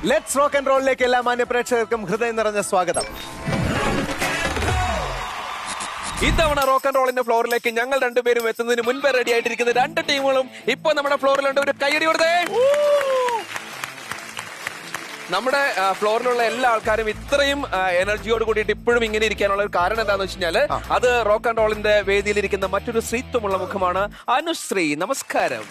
Let's rock and റോളിലേക്ക് എല്ലാ മാന്യ പ്രേക്ഷകർക്കും ഹൃദയം നിറഞ്ഞ സ്വാഗതം. ഇത്തവണ റോക്ക് ആൻഡ് റോളിന്റെ ഫ്ലോറിലേക്ക് ഞങ്ങൾ രണ്ടുപേരും എത്തുന്നതിന് മുൻപേ റെഡി ആയിട്ടിരിക്കുന്ന രണ്ട് ടീമുകളും ഇപ്പൊ നമ്മുടെ ഫ്ലോറിലുണ്ട്. ഒരു കൈയടി കൊടുത്തേ. നമ്മുടെ ഫ്ലോറിലുള്ള എല്ലാ ആൾക്കാരും ഇത്രയും എനർജിയോട് കൂടിയിട്ട് ഇപ്പോഴും ഇങ്ങനെ ഇരിക്കാനുള്ള ഒരു കാരണം എന്താണെന്ന് വെച്ച് കഴിഞ്ഞാല് അത് റോക്ക് ആൻഡ് റോളിന്റെ വേദിയിലിരിക്കുന്ന മറ്റൊരു സ്ത്രീത്വമുള്ള മുഖമാണ് അനുശ്രീ. നമസ്കാരം.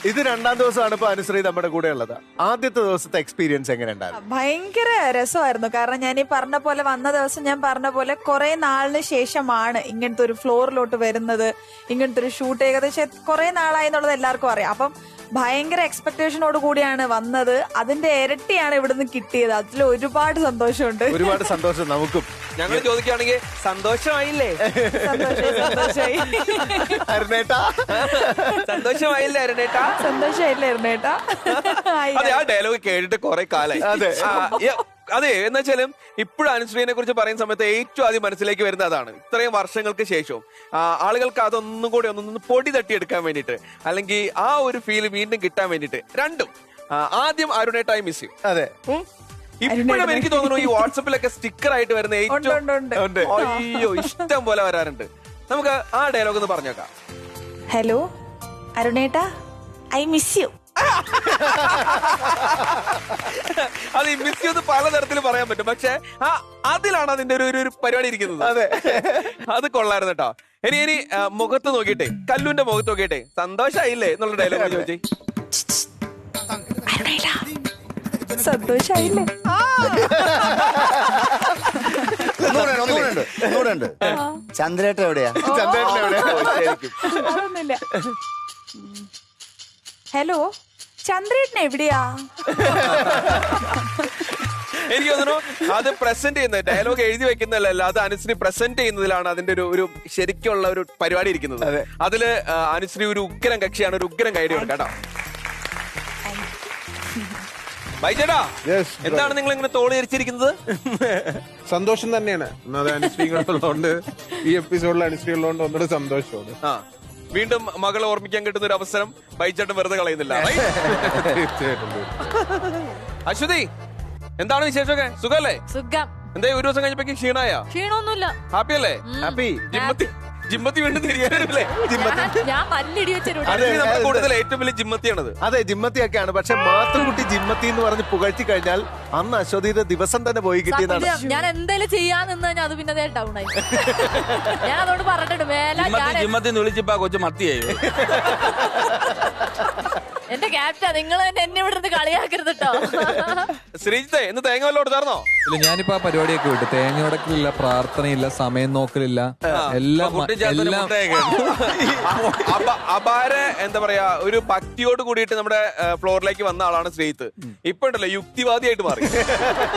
ഇത് രണ്ടാം ദിവസമാണ് ഇപ്പൊ അനുശ്രീ നമ്മുടെ കൂടെ ഉള്ളത്. ആദ്യത്തെ ദിവസത്തെ എക്സ്പീരിയൻസ് എങ്ങനെ ഉണ്ടായിരുന്നു? ഭയങ്കര രസമായിരുന്നു. കാരണം ഞാൻ ഈ പറഞ്ഞ പോലെ വന്ന ദിവസം ഞാൻ പറഞ്ഞ പോലെ കുറെ നാളിന് ശേഷമാണ് ഇങ്ങനത്തെ ഒരു ഫ്ലോറിലോട്ട് വരുന്നത്. ഇങ്ങനത്തെ ഒരു ഷൂട്ട് ഏകദേശം കുറെ നാളായി എന്നുള്ളത് എല്ലാവർക്കും അറിയാം. അപ്പം ഭയങ്കര എക്സ്പെക്ടേഷനോട് കൂടിയാണ് വന്നത്. അതിന്റെ ഇരട്ടിയാണ് ഇവിടുന്ന് കിട്ടിയത്. അതിൽ ഒരുപാട് സന്തോഷമുണ്ട്. ഒരുപാട് സന്തോഷം നമുക്കും. ഞങ്ങൾ ചോദിക്കുകയാണെങ്കിൽ സന്തോഷമായില്ലേ? സന്തോഷമായി അരുണേട്ടാ, സന്തോഷമായില്ലേ അരുണേട്ടാ? സന്തോഷമായില്ലേ അരുണേട്ടാ? അതെ, ആ ഡയലോഗ് കേട്ടിട്ട് കുറെ കാലായി. അതെ, എന്ന് വെച്ചാലും ഇപ്പോഴും അനുശ്രീനെ കുറിച്ച് പറയുന്ന സമയത്ത് ഏറ്റവും ആദ്യം മനസ്സിലേക്ക് വരുന്ന അതാണ്. ഇത്രയും വർഷങ്ങൾക്ക് ശേഷവും ആളുകൾക്ക് അതൊന്നും കൂടി ഒന്നൊന്ന് പൊടി തട്ടിയെടുക്കാൻ വേണ്ടിയിട്ട്, അല്ലെങ്കിൽ ആ ഒരു ഫീൽ വീണ്ടും കിട്ടാൻ വേണ്ടിയിട്ട് രണ്ടും. ആദ്യം അരുണേട്ട ഐ മിസ് യു. അതെ, ഇപ്പോഴും എനിക്ക് തോന്നുന്നു ഈ വാട്സപ്പിലൊക്കെ സ്റ്റിക്കർ ആയിട്ട് വരുന്ന ഏറ്റവും അയ്യോ ഇഷ്ടം പോലെ വരാറുണ്ട്. നമുക്ക് ആ ഡയലോഗ് ഒന്ന് പറഞ്ഞേക്കാം. ഹലോ അരുണേട്ടാ, ഐ മിസ് യു. അത് മിസ് യു പലതരത്തിൽ പറയാൻ പറ്റും, പക്ഷെ അതിലാണ് അതിന്റെ ഒരു പരിപാടി ഇരിക്കുന്നത്. അതെ, അത് കൊള്ളായിരുന്നു കേട്ടോ. ഇനി മുഖത്ത് നോക്കിട്ടെ, കല്ലുവിന്റെ മുഖത്ത് നോക്കിട്ടെ സന്തോഷായില്ലേ എന്നുള്ള ഡയലോഗ് ചോദിച്ചേ. സന്തോഷായില്ലേ? ഒന്നുകൂടെ ചന്ദ്രേട്ട എവിടെയാ? ചന്ദ്രേട്ടൻ എവിടെയാ? അതൊന്നുമില്ല. ഹലോ ചന്ദ്രേട്ടൻ എവിടെയാ? എനിക്ക് തോന്നുന്നു അത് പ്രസന്റ് ചെയ്യുന്നത്, ഡയലോഗ് എഴുതി വെക്കുന്നതല്ല, അത് അനുശ്രീ പ്രസന്റ് ചെയ്യുന്നതിലാണ് അതിന്റെ ഒരു ശരിക്കുള്ള ഒരു പരിപാടി ഇരിക്കുന്നത്. അതില് അനുശ്രീ ഒരു ഉഗ്രം കക്ഷിയാണ്. ഒരു ഉഗ്രം കൈഡി കൊടുക്കാം കേട്ടോ. ബൈജേട്ടാ, എന്താണ് നിങ്ങൾ ഇങ്ങനെ തോളിരിച്ചിരിക്കുന്നത്? സന്തോഷം തന്നെയാണ്. അനുശ്രീകളുള്ളതുകൊണ്ട്, ഈ എപ്പിസോഡിൽ അനുശ്രീകളുള്ളതുകൊണ്ട് ഒന്നുകൂടെ സന്തോഷമാണ്. വീണ്ടും മകളെ ഓർമ്മിക്കാൻ കിട്ടുന്ന ഒരു അവസരം ബൈജേട്ടൻ വെറുതെ കളയുന്നില്ല. അശ്വതി, എന്താണ് വിശേഷമൊക്കെ? സുഖല്ലേ? സുഖം. എന്താ ഒരു ദിവസം കഴിഞ്ഞപ്പോ ക്ഷീണായ? ക്ഷീണമൊന്നുമില്ല. ഹാപ്പി അല്ലേ? ഹാപ്പി. ജിമ്മത്തി വീണ്ടും തിരിയാനല്ലേ? ഞാൻ പല്ലിടി വെച്ചു. കൂടുതൽ ഏറ്റവും വലിയ ജിമ്മത്തിയാണത്. അതെ, ജിമ്മത്തിയൊക്കെയാണ്. പക്ഷെ മാത്തുക്കുട്ടി ജിമ്മത്തി എന്ന് പറഞ്ഞ് പുകഴ്ത്തി കഴിഞ്ഞാൽ അന്ന് അശ്വതിയുടെ ദിവസം തന്നെ പോയി കിട്ടിയതാണ്. ഞാൻ എന്തായാലും ചെയ്യാൻ നിന്ന് കഴിഞ്ഞാൽ അത് പിന്നെ ഡൗൺ ആയി. ഞാൻ അതോട് പറഞ്ഞിട്ടുണ്ട് ജിമ്മത്തിന്ന് വിളിച്ചപ്പോ കൊച്ചു മത്തിയായി. എന്റെ ക്യാപ്റ്റൻ, നിങ്ങൾ എന്നെ ഇവിടെ നിന്ന് കളിയാക്കരുത് കേട്ടോ. ശ്രീജിത്തെ, ഇന്ന് തേങ്ങ വല്ലതും കൊടുത്തായിരുന്നോ? ഇല്ല, ഞാനിപ്പോ ആ പരിപാടിയൊക്കെ വിട്ടു. തേങ്ങ ഉടക്കലില്ല, പ്രാർത്ഥനയില്ല, സമയം നോക്കലില്ല, എല്ലാം. അപാര എന്താ പറയാ, ഒരു ഭക്തിയോട് കൂടിയിട്ട് നമ്മുടെ ഫ്ലോറിലേക്ക് വന്ന ആളാണ് ശ്രീജിത്ത്. ഇപ്പൊ ഉണ്ടല്ലോ യുക്തിവാദിയായിട്ട് മാറി.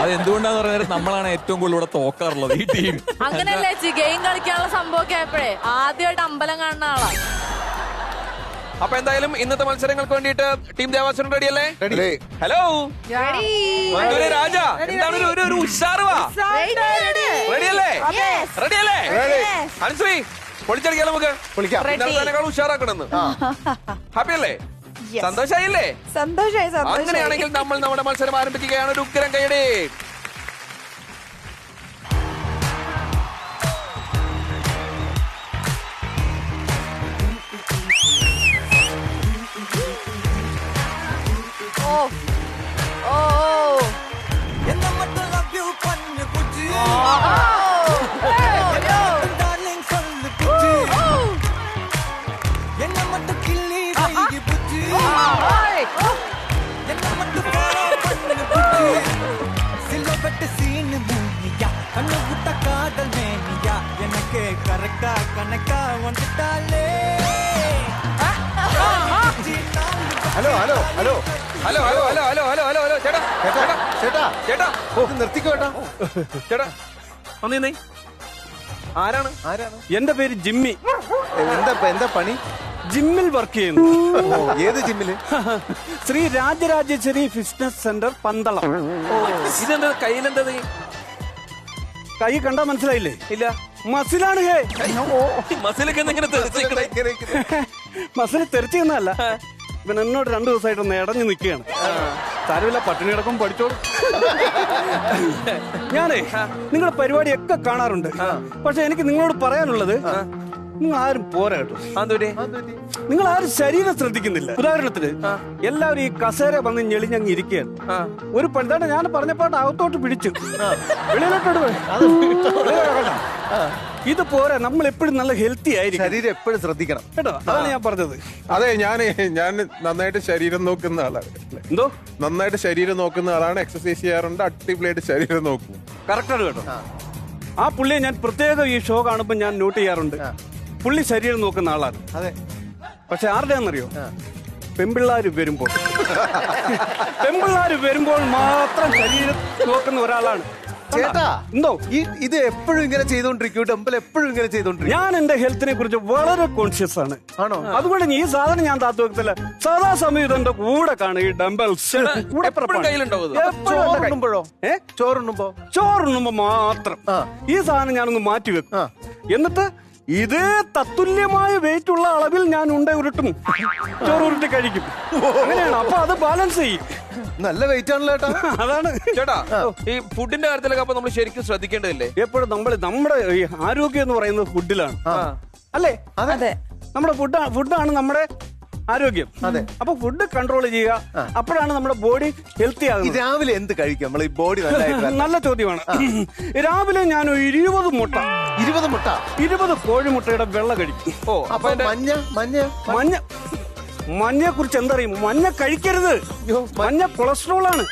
അത് എന്തുകൊണ്ടാന്ന് പറഞ്ഞാൽ നമ്മളാണ് ഏറ്റവും കൂടുതൽ ഇവിടെ തോക്കാറുള്ളത് ഈ ടീം. അങ്ങനെയല്ലേ ഗെയിം കളിക്കാനുള്ള സംഭവമൊക്കെ ആയപ്പോഴേ ആദ്യമായിട്ട് അമ്പലം കാണുന്ന ആളാണ്. അപ്പൊ എന്തായാലും ഇന്നത്തെ മത്സരങ്ങൾക്ക് വേണ്ടിയിട്ട് ടീം ദേവാസുരൻ റെഡി അല്ലേ? ഹലോ രാജ, എന്താണ് ഒരു ഉഷാറുവാ? റെഡി അല്ലേ? റെഡി അല്ലേ? അനുശ്രീ, പൊളിച്ചടിക്കാം നമുക്ക്. ഇന്നത്തേക്കാൾ ഉഷാറാക്കണമെന്ന്. ഹാപ്പി അല്ലേ? സന്തോഷായില്ലേ? സന്തോഷായി. അങ്ങനെയാണെങ്കിൽ നമ്മൾ നമ്മുടെ മത്സരം ആരംഭിക്കുകയാണ്. ഒരു ഉഗ്രം കൈയുടെ hello hello hello hello hello hello hello hello hello hello ചേട്ടാ ചേട്ടാ ചേട്ടാ ചേട്ടാ നിർത്തിക്കോ ചേട്ടാ. ചേട്ടാ ഒന്നേ, ആരാണ്? എന്റെ പേര് ജിമ്മി. എന്താ പണി? ജിമ്മിൽ വർക്ക് ചെയ്യുന്നു. ഏത് ജിമ്മില്? Shri Rajarajeshwari fitness centre, Pandalam. ഇതെന്താ കയ്യിലെന്തത്? കൈ കണ്ടാ മനസ്സിലായില്ലേ? ഇല്ല. മസിലാണ്. മസിലൊക്കെ മസിൽ തെറിച്ചൊന്നല്ല, ഇവൻ എന്നോട് 2 ദിവസമായിട്ട് ഒന്ന് ഇടഞ്ഞു നിൽക്കുകയാണ്. സാരമില്ല, പട്ടിണി കിടക്കും, പഠിച്ചോളൂ. ഞാനേ നിങ്ങളുടെ പരിപാടിയൊക്കെ കാണാറുണ്ട്. പക്ഷെ എനിക്ക് നിങ്ങളോട് പറയാനുള്ളത്, നിങ്ങൾ ആരും പോരാ കേട്ടോ. നിങ്ങൾ ആരും ശരീരം ശ്രദ്ധിക്കുന്നില്ല. ഉദാഹരണത്തിന് എല്ലാവരും ഈ കസേര വന്ന് ഞെളിഞ്ഞങ്ങ് ഇരിക്കുകയാണ്. ഒരു പണിതാണ് ഞാൻ പറഞ്ഞപ്പാട്ട് അകത്തോട്ട് പിടിച്ചു വെളിയിലോട്ട്. ഇത് പോരാ, നമ്മൾ എപ്പോഴും നല്ല ഹെൽത്തി ആയിരിക്കും. ശരീരം എപ്പോഴും ശ്രദ്ധിക്കണം കേട്ടോ, അതാണ് ഞാൻ പറഞ്ഞത്. അതെ, ഞാൻ നന്നായിട്ട് ശരീരം നോക്കുന്ന ആളാണ്. എന്തോ നന്നായിട്ട് ശരീരം നോക്കുന്ന ആളാണ്. എക്സസൈസ് ചെയ്യാറുണ്ട്, അടിപൊളിയായിട്ട് ശരീരം നോക്കും. കറക്റ്റാണ് കേട്ടോ. ആ പുള്ളിയെ ഞാൻ പ്രത്യേകം ഈ ഷോ കാണുമ്പോൾ ഞാൻ നോട്ട് ചെയ്യാറുണ്ട്. പുള്ളി ശരീരം നോക്കുന്ന ആളാണ്. അതെ. പക്ഷെ ആരുടെയാണെന്നറിയോ? പെമ്പിള്ളാര് വരുമ്പോൾ മാത്രം ശരീരം നോക്കുന്ന ഒരാളാണ്. ചേട്ടാ, എന്തോ ഇത് എപ്പോഴും ഇങ്ങനെ ചെയ്തോണ്ടിരിക്കും. ടെമ്പിൾ എപ്പോഴും ഇങ്ങനെ ചെയ്തോണ്ടിരിക്കും. ഞാൻ എന്റെ ഹെൽത്തിനെ കുറിച്ച് വളരെ കോൺഷ്യസ് ആണ്. ആണോ? അതുകൊണ്ട് ഈ സാധനം ഞാൻ താത്തു വെക്കത്തില്ല. സദാ സമയം ഇതെന്റെ കൂടെ കാണും. ഈ ഡംബൽസ് കൂടെ ചോറുണ്ണുമ്പോഴോ? ചോറുണ്ണുമ്പോ മാത്രം ഈ സാധനം ഞാനൊന്ന് മാറ്റി വെക്കും. എന്നിട്ട് ഇതേ തത്തുല്യമായ വെയിറ്റ് ഉള്ള അളവിൽ ഞാൻ ഉരുട്ടും, ചോറ് ഉരുട്ടി കഴിക്കും. അങ്ങനെയാണ്. അപ്പൊ അത് ബാലൻസ് ചെയ്യും. നല്ല വെയിറ്റ് ആണല്ലോ ചേട്ടാ. അതാണ് ചേട്ടാ, ഈ ഫുഡിന്റെ കാര്യത്തിലൊക്കെ അപ്പൊ നമ്മൾ ശരിക്കും ശ്രദ്ധിക്കേണ്ടതില്ലേ? എപ്പോഴും നമ്മുടെ ഈ ആരോഗ്യം എന്ന് പറയുന്നത് ഫുഡിലാണ്, അല്ലേ? അതെ, നമ്മുടെ ഫുഡാണ് നമ്മുടെ ആരോഗ്യം. അതെ. അപ്പൊ ഫുഡ് കൺട്രോൾ ചെയ്യുക, അപ്പോഴാണ് നമ്മുടെ ബോഡി ഹെൽത്തി ആകുന്നത്. രാവിലെ എന്ത് കഴിക്കും നമ്മൾ? ഈ ബോഡി നല്ല ചോദ്യമാണ്. രാവിലെ ഞാൻ 20 മുട്ട 20 കോഴിമുട്ടയുടെ വെള്ള കഴിക്കും. അപ്പൊ മഞ്ഞയെ കുറിച്ച് എന്തറിയും? മഞ്ഞ കഴിക്കരുത്. മഞ്ഞ കൊളസ്ട്രോൾ ആണ്.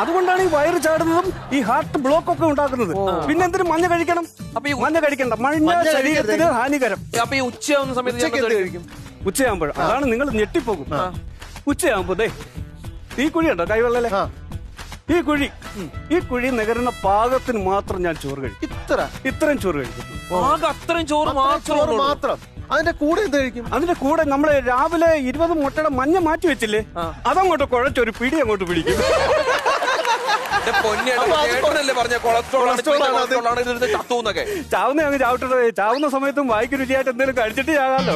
അതുകൊണ്ടാണ് ഈ വയറ് ചാടുന്നതും ഈ ഹാർട്ട് ബ്ലോക്ക് ഒക്കെ ഉണ്ടാക്കുന്നത്. പിന്നെ എന്തിനും മഞ്ഞ കഴിക്കണം? അപ്പൊ ഈ മഞ്ഞ കഴിക്കണ്ട. മഞ്ഞ ശരീരത്തിന് ഹാനികരം. അപ്പൊ ഈ ഉച്ചയാവുന്ന സമയത്ത് ഉച്ചയാകുമ്പോൾ അതാണ് നിങ്ങൾ ഞെട്ടിപ്പോകും. ഉച്ചയാകുമ്പോ ഈ കുഴി ഉണ്ടോ കൈവെള്ളല്ലേ? ഈ കുഴി നികരുന്ന പാകത്തിന് മാത്രം ഞാൻ ചോറ് കഴിക്കും. ഇത്രയും ചോറ് കഴിക്കും. അത്രയും ചോറ് മാത്രം. അതിന്റെ കൂടെ എന്ത് കഴിക്കും? അതിന്റെ കൂടെ നമ്മള് രാവിലെ 20 മുട്ടയുടെ മഞ്ഞ മാറ്റി വെച്ചില്ലേ, അതങ്ങോട്ട് കുഴച്ചൊരു പിടി അങ്ങോട്ട് പിടിക്കും. ചാവുന്ന അങ്ങ് ചാവട്ടെ. ചാവുന്ന സമയത്തും വായിക്ക് രുചിയായിട്ട് എന്തെങ്കിലും കഴിച്ചിട്ട് ചാകാമല്ലോ.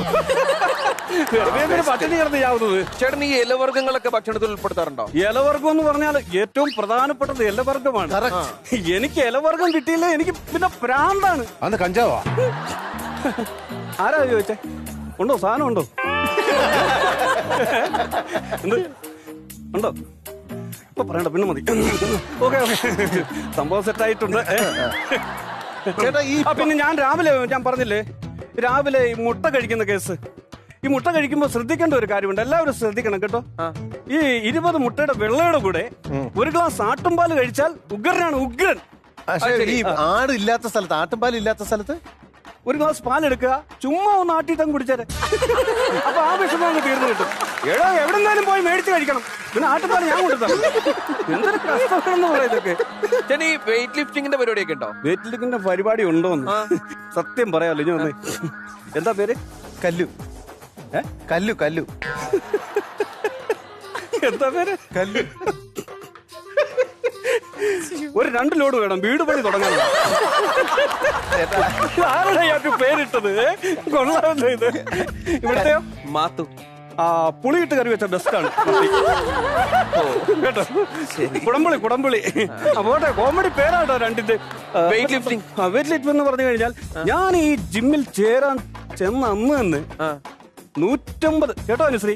പട്ടിണി കിടന്ന് ചാവുന്നത്. ചേട്ടൻ ഈ ഇലവർഗ്ഗങ്ങളൊക്കെ ഭക്ഷണത്തിൽ ഉൾപ്പെടുത്താറുണ്ടോ? ഇലവർഗ്ഗം എന്ന് പറഞ്ഞാൽ ഏറ്റവും പ്രധാനപ്പെട്ടത് ഇലവർഗ്ഗമാണ്. എനിക്ക് ഇലവർഗ്ഗം കിട്ടിയില്ലേ എനിക്ക് പിന്നെ പ്രാന്താണ്. അന്ന് കഞ്ചാവാ? ആരാ ചോദിച്ചേ? ഉണ്ടോ? സാധനം ഉണ്ടോ? ഉണ്ടോ? ഇപ്പൊ പറയണ്ട, പിന്നെ മതി. ഓക്കെ, സംഭവം സെറ്റായിട്ടുണ്ട്. പിന്നെ ഞാൻ പറഞ്ഞില്ലേ, രാവിലെ ഈ മുട്ട കഴിക്കുന്ന കേസ്. ഈ മുട്ട കഴിക്കുമ്പോ ശ്രദ്ധിക്കേണ്ട ഒരു കാര്യമുണ്ട്. എല്ലാവരും ശ്രദ്ധിക്കണം കേട്ടോ. ഈ 20 മുട്ടയുടെ വെള്ളയുടെ കൂടെ 1 ഗ്ലാസ് ആട്ടുംപാല് കഴിച്ചാൽ ഉഗ്രനാണ്, ഉഗ്രൻ. ഈ ആടില്ലാത്ത സ്ഥലത്ത്, ആട്ടുംപാൽ ഇല്ലാത്ത സ്ഥലത്ത് 1 ഗ്ലാസ് പാലെടുക്കുക, ചുമ്മാ ഒന്ന് ആട്ടിട്ടങ്ങ് കുടിച്ചാല് അപ്പൊ ആ വിഷമം അങ്ങ് തീർന്നു കിട്ടും. എവിടെന്നാലും പോയി മേടിച്ച് കഴിക്കണം. പിന്നെ ആട്ടുപാല് ഞാൻ കൊടുത്താൽ എന്തൊരു കഷ്ടപ്പെടെന്ന് പറയുന്നതൊക്കെ. ചേട്ടൻ ഈ വെയിറ്റ് ലിഫ്റ്റിംഗിന്റെ പരിപാടിയൊക്കെ ഉണ്ടോ? വെയിറ്റ് ലിഫ്റ്റിംഗിന്റെ പരിപാടി ഉണ്ടോന്ന് സത്യം പറയാമല്ലോ. ഞാൻ എന്താ പേര്? കല്ലു. കല്ലു. എന്താ പേര്? കല്ലു. ഒരു 2 ലോഡ് വേണം, വീട് പണി തുടങ്ങാൻ. ആരുടെ ഇയാൾക്ക് പേരിട്ടത്? കൊള്ളാമല്ലോ ഇത്. ഇവിടത്തെയോ? മാത്തു. പുളിയിട്ട് കറി വെച്ച ബെസ്റ്റാണ് കേട്ടോ. കുടംപുളി. അപ്പോട്ടെ, കോമഡി പേരാട്ടോ രണ്ടിന്റെ. വെയിറ്റ് ലിഫ്റ്റിംഗ് എന്ന് പറഞ്ഞു കഴിഞ്ഞാൽ ഞാൻ ഈ ജിമ്മിൽ ചേരാൻ ചെന്ന അന്ന് തന്നെ 150, കേട്ടോ അനുശ്രീ,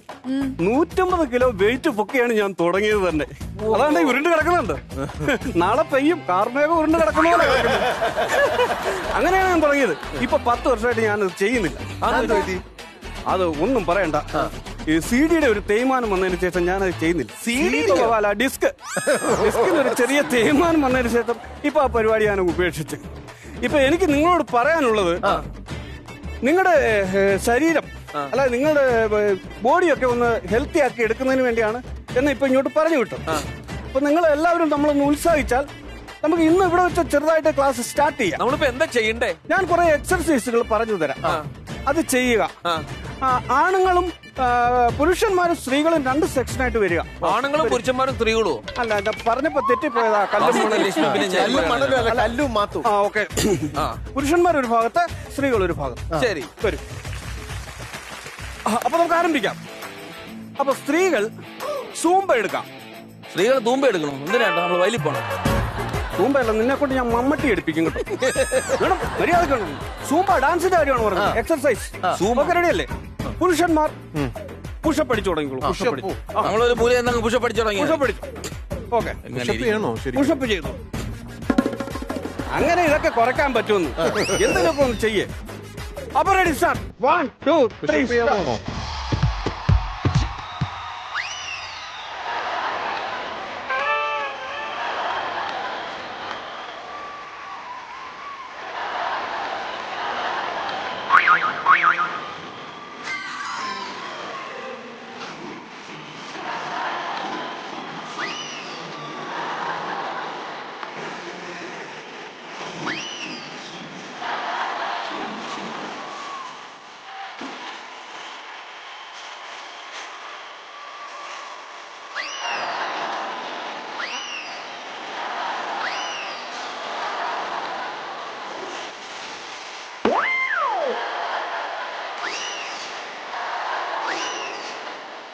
150 കിലോ വെയിറ്റ് പൊക്കെയാണ് ഞാൻ തുടങ്ങിയത് തന്നെ. അതാണ് ഉരുണ്ട് കിടക്കുന്നുണ്ട്. നാളെ പെയ്യും, കാർമേഘം ഉരുണ്ട് കിടക്കുന്ന പോലെ കിടക്കുന്നത്. അങ്ങനെയാണ് ഞാൻ തുടങ്ങിയത്. ഇപ്പൊ 10 വർഷമായിട്ട് ഞാനത് ചെയ്യുന്നില്ല. അത് ഒന്നും പറയണ്ട. ഈ CD-യുടെ ഒരു തേയ്മാനം വന്നതിന് ശേഷം ഞാനത് ചെയ്യുന്നില്ല. ഡിസ്കിന് ഒരു ചെറിയ തേയ്മാനം വന്നതിന് ശേഷം ഇപ്പൊ ആ പരിപാടി ഞാൻ ഉപേക്ഷിച്ച്. ഇപ്പൊ എനിക്ക് നിങ്ങളോട് പറയാനുള്ളത്, നിങ്ങളുടെ ശരീരം അല്ല നിങ്ങളുടെ ബോഡിയൊക്കെ ഒന്ന് ഹെൽത്തി ആക്കി എടുക്കുന്നതിന് വേണ്ടിയാണ് എന്ന് ഇപ്പൊ ഇങ്ങോട്ട് പറഞ്ഞു വിട്ടു. അപ്പൊ നിങ്ങൾ എല്ലാവരും നമ്മളൊന്ന് ഉത്സാഹിച്ചാൽ നമുക്ക് ഇന്ന് ഇവിടെ വെച്ച് ചെറുതായിട്ട് ക്ലാസ് സ്റ്റാർട്ട് ചെയ്യാം. നമ്മളിപ്പോ എന്താ ചെയ്യണ്ടേ? ഞാൻ കുറെ എക്സർസൈസുകൾ പറഞ്ഞു തരാം, അത് ചെയ്യുക. ആണുങ്ങളും പുരുഷന്മാരും സ്ത്രീകളും 2 സെക്ഷനായിട്ട് വരിക. ആണുങ്ങളും പുരുഷന്മാരും സ്ത്രീകളോ? അല്ല, ഞാൻ പറഞ്ഞപ്പോ തെറ്റിപ്പോയതാ. കല്ലും മാത്തും. ഓക്കെ. പുരുഷന്മാരൊരു ഭാഗത്ത്, സ്ത്രീകൾ ഒരു ഭാഗത്ത്. ശരി, വരും. അപ്പൊ നമുക്ക് ആരംഭിക്കാം. അപ്പൊ സ്ത്രീകൾ സൂമ്പ എടുക്കാം. സ്ത്രീകൾ തൂമ്പ എടുക്കണം. എന്തിനാ നമ്മൾ വയലിൽ പോണം? സൂമ്പയല്ല, നിന്നെ കൊണ്ട് ഞാൻ മമ്മട്ടി എടുപ്പിക്കും കേട്ടോ. വേണം, മര്യാദ സൂമ്പ ഡാൻസിന്റെ കാര്യമാണ് പറഞ്ഞത്. എക്സർസൈസ് സൂമ്പൊക്കെ റെഡിയല്ലേ? പുരുഷന്മാർ പുഷപ്പ് അടിച്ചു തുടങ്ങിക്കോളൂ. പുഷപ്പ് അടിച്ചു. നമ്മളൊരു പൂര എന്തെങ്കിലും പുഷപ്പ് അടിച്ചു തുടങ്ങി. പുഷപ്പ് അടിച്ചു. ഓക്കെ, ചെയ്യണോ? ശരി, പുഷപ്പ് ചെയ്തു. അങ്ങനെ ഇതൊക്കെ കുറയ്ക്കാൻ പറ്റുമെന്ന് എന്തെങ്കിലുമൊക്കെ ഒന്ന് ചെയ്യേ. അപ്പൊ റെഡി സ്റ്റാർട്ട്. 1 2 3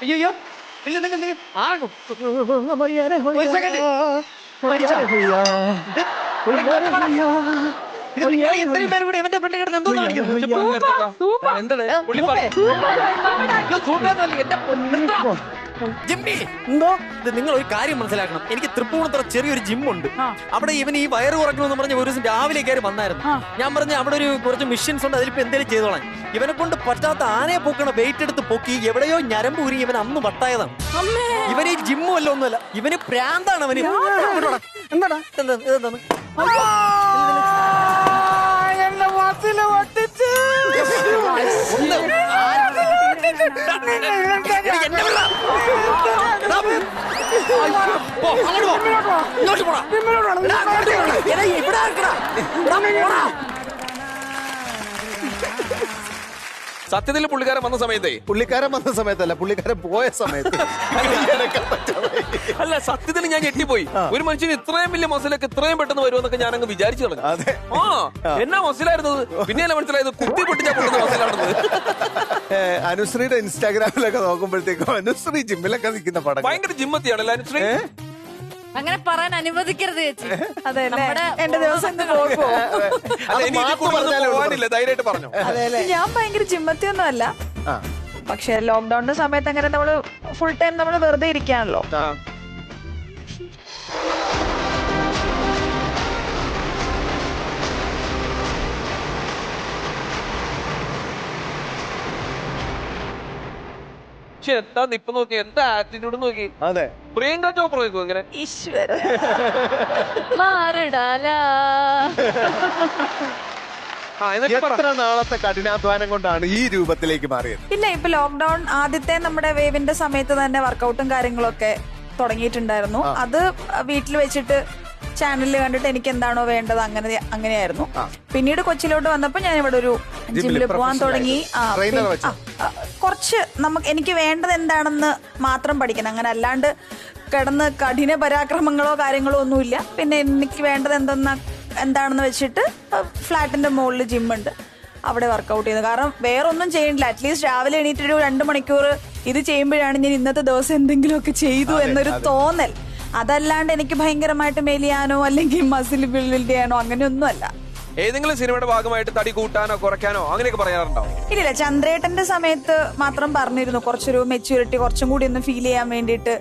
അയ്യോ ഇത്രയും പേര് കൂടി എന്റെ പെണ്ണ് കിടന്ന് എന്തോ ജിമ്മി, എന്തോ ഇത് നിങ്ങൾ ഒരു കാര്യം മനസ്സിലാക്കണം. എനിക്ക് തൃപ്പൂണിത്തുറ ചെറിയൊരു ജിമ്മുണ്ട്. അവിടെ ഇവൻ ഈ വയറ് കുറയ്ക്കണമെന്ന് പറഞ്ഞ ഒരു ദിവസം രാവിലെ കയറി വന്നായിരുന്നു. ഞാൻ പറഞ്ഞ അവിടെ ഒരു കുറച്ച് മെഷീൻസ് ഉണ്ട്, അതിലിപ്പോ എന്തെങ്കിലും ചെയ്തോളാം. ഇവനെ കൊണ്ട് പറ്റാത്ത ആനയെ പൊക്കണ വെയിറ്റ് എടുത്ത് പൊക്കി എവിടെയോ ഞരമ്പ് ഊരി ഇവൻ അന്ന് വട്ടായതാണ്. ഇവന് ഈ ജിമ്മും അല്ല ഒന്നുമല്ല, ഇവന് പ്രാന്താണ്. അവന് എന്താടാ എന്താണ് സത്യത്തിൽ പുള്ളിക്കാരൻ വന്ന സമയത്തേ, പുള്ളിക്കാരൻ വന്ന സമയത്തല്ല, പുള്ളിക്കാരൻ പോയ സമയത്ത് അല്ല സത്യത്തിൽ ഞാൻ ഞെട്ടിപ്പോയി. ഒരു മനുഷ്യന് ഇത്രയും വലിയ മസിലൊക്കെ ഇത്രയും പെട്ടെന്ന് വരുമെന്നൊക്കെ ഞാൻ അങ്ങ് വിചാരിച്ചു തുടങ്ങി. എന്നാ മസിലായിരുന്നത്? പിന്നെയല്ല മനസ്സിലായത് കുത്തി പൊട്ടിച്ചാ പൊട്ടുന്ന മസിലാണെന്നത്. അനുശ്രീയുടെ ഇൻസ്റ്റാഗ്രാമിലൊക്കെ നോക്കുമ്പോഴത്തേക്കും അനുശ്രീ ജിമ്മിലൊക്കെ നിൽക്കുന്ന പടം ഭയങ്കര ജിമ്മത്തിയാണല്ലോ അനുശ്രീ. അങ്ങനെ പറയാൻ അനുവദിക്കരുത് ചേച്ചി. അതെ, എന്റെ ദിവസം എന്ത് പോകുമോ? അല്ല, ഇനി ഇതിൽ കൂടുതലൊന്നും പോകാനില്ല, ധൈര്യമായിട്ട് പറഞ്ഞു. ഞാൻ ഭയങ്കര ജിമ്മത്തിയൊന്നും അല്ല. പക്ഷെ ലോക്ക്ഡൌണിന്റെ സമയത്ത് അങ്ങനെ നമ്മള് ഫുൾ ടൈം നമ്മള് വെറുതെ ഇരിക്കാണല്ലോ. പക്ഷെ എന്താ ഇപ്പൊ നോക്കി, എന്താ ആറ്റിറ്റ്യൂഡ് നോക്കി. അതെ, പ്രിയങ്ക ചോപ്ര നോക്കൂ ഇങ്ങനെ. ഈശ്വര മാറിടാലാ. എത്ര നാളത്തെ കഠിനാധ്വാനം കൊണ്ടാണ് ഈ രൂപത്തിലേക്ക് മാറിയത്? ഇല്ല, ഇപ്പൊ ലോക്ക്ഡൌൺ ആദ്യത്തെ നമ്മുടെ വേവിന്റെ സമയത്ത് തന്നെ വർക്കൗട്ടും കാര്യങ്ങളൊക്കെ തുടങ്ങിയിട്ടുണ്ടായിരുന്നു. അത് വീട്ടിൽ വെച്ചിട്ട് ചാനലിൽ കണ്ടിട്ട് എനിക്ക് എന്താണോ വേണ്ടത് അങ്ങനെയായിരുന്നു. പിന്നീട് കൊച്ചിയിലോട്ട് വന്നപ്പോ ഞാൻ ഇവിടെ ഒരു ജിമ്മിൽ പോവാൻ തുടങ്ങി. കുറച്ച് എനിക്ക് വേണ്ടത് എന്താണെന്ന് മാത്രം പഠിക്കണം. അങ്ങനെ അല്ലാണ്ട് കിടന്ന് കഠിന പരാക്രമങ്ങളോ കാര്യങ്ങളോ ഒന്നുമില്ല. പിന്നെ എനിക്ക് വേണ്ടത് എന്താണെന്ന് വെച്ചിട്ട് ഫ്ലാറ്റിന്റെ മുകളിൽ ജിമ്മുണ്ട്, അവിടെ വർക്കൗട്ട് ചെയ്യുന്നത്. കാരണം വേറെ ഒന്നും ചെയ്യണില്ല. അറ്റ്ലീസ്റ്റ് രാവിലെ എണീറ്റൊരു 2 മണിക്കൂർ ഇത് ചെയ്യുമ്പോഴാണ് ഞാൻ ഇന്നത്തെ ദിവസം എന്തെങ്കിലുമൊക്കെ ചെയ്തു എന്നൊരു തോന്നൽ. അതല്ലാണ്ട് എനിക്ക് ഭയങ്കരമായിട്ട് മെലിയാനോ അല്ലെങ്കിൽ മസിൽ ബിൽഡ് ചെയ്യാനോ അങ്ങനെയൊന്നും അല്ല. ഏതെങ്കിലും സിനിമയുടെ ഭാഗമായിട്ട് തടി കൂട്ടാനോ കുറയ്ക്കാനോ അങ്ങനെയൊക്കെ പറയാറുണ്ടോ? ഇല്ല, ചന്ദ്രേട്ടന്റെ സമയത്ത് മാത്രം പറഞ്ഞിരുന്നു കുറച്ചൊരു മെച്യൂരിറ്റി കുറച്ചും കൂടി ഒന്ന് ഫീൽ ചെയ്യാൻ വേണ്ടിയിട്ട്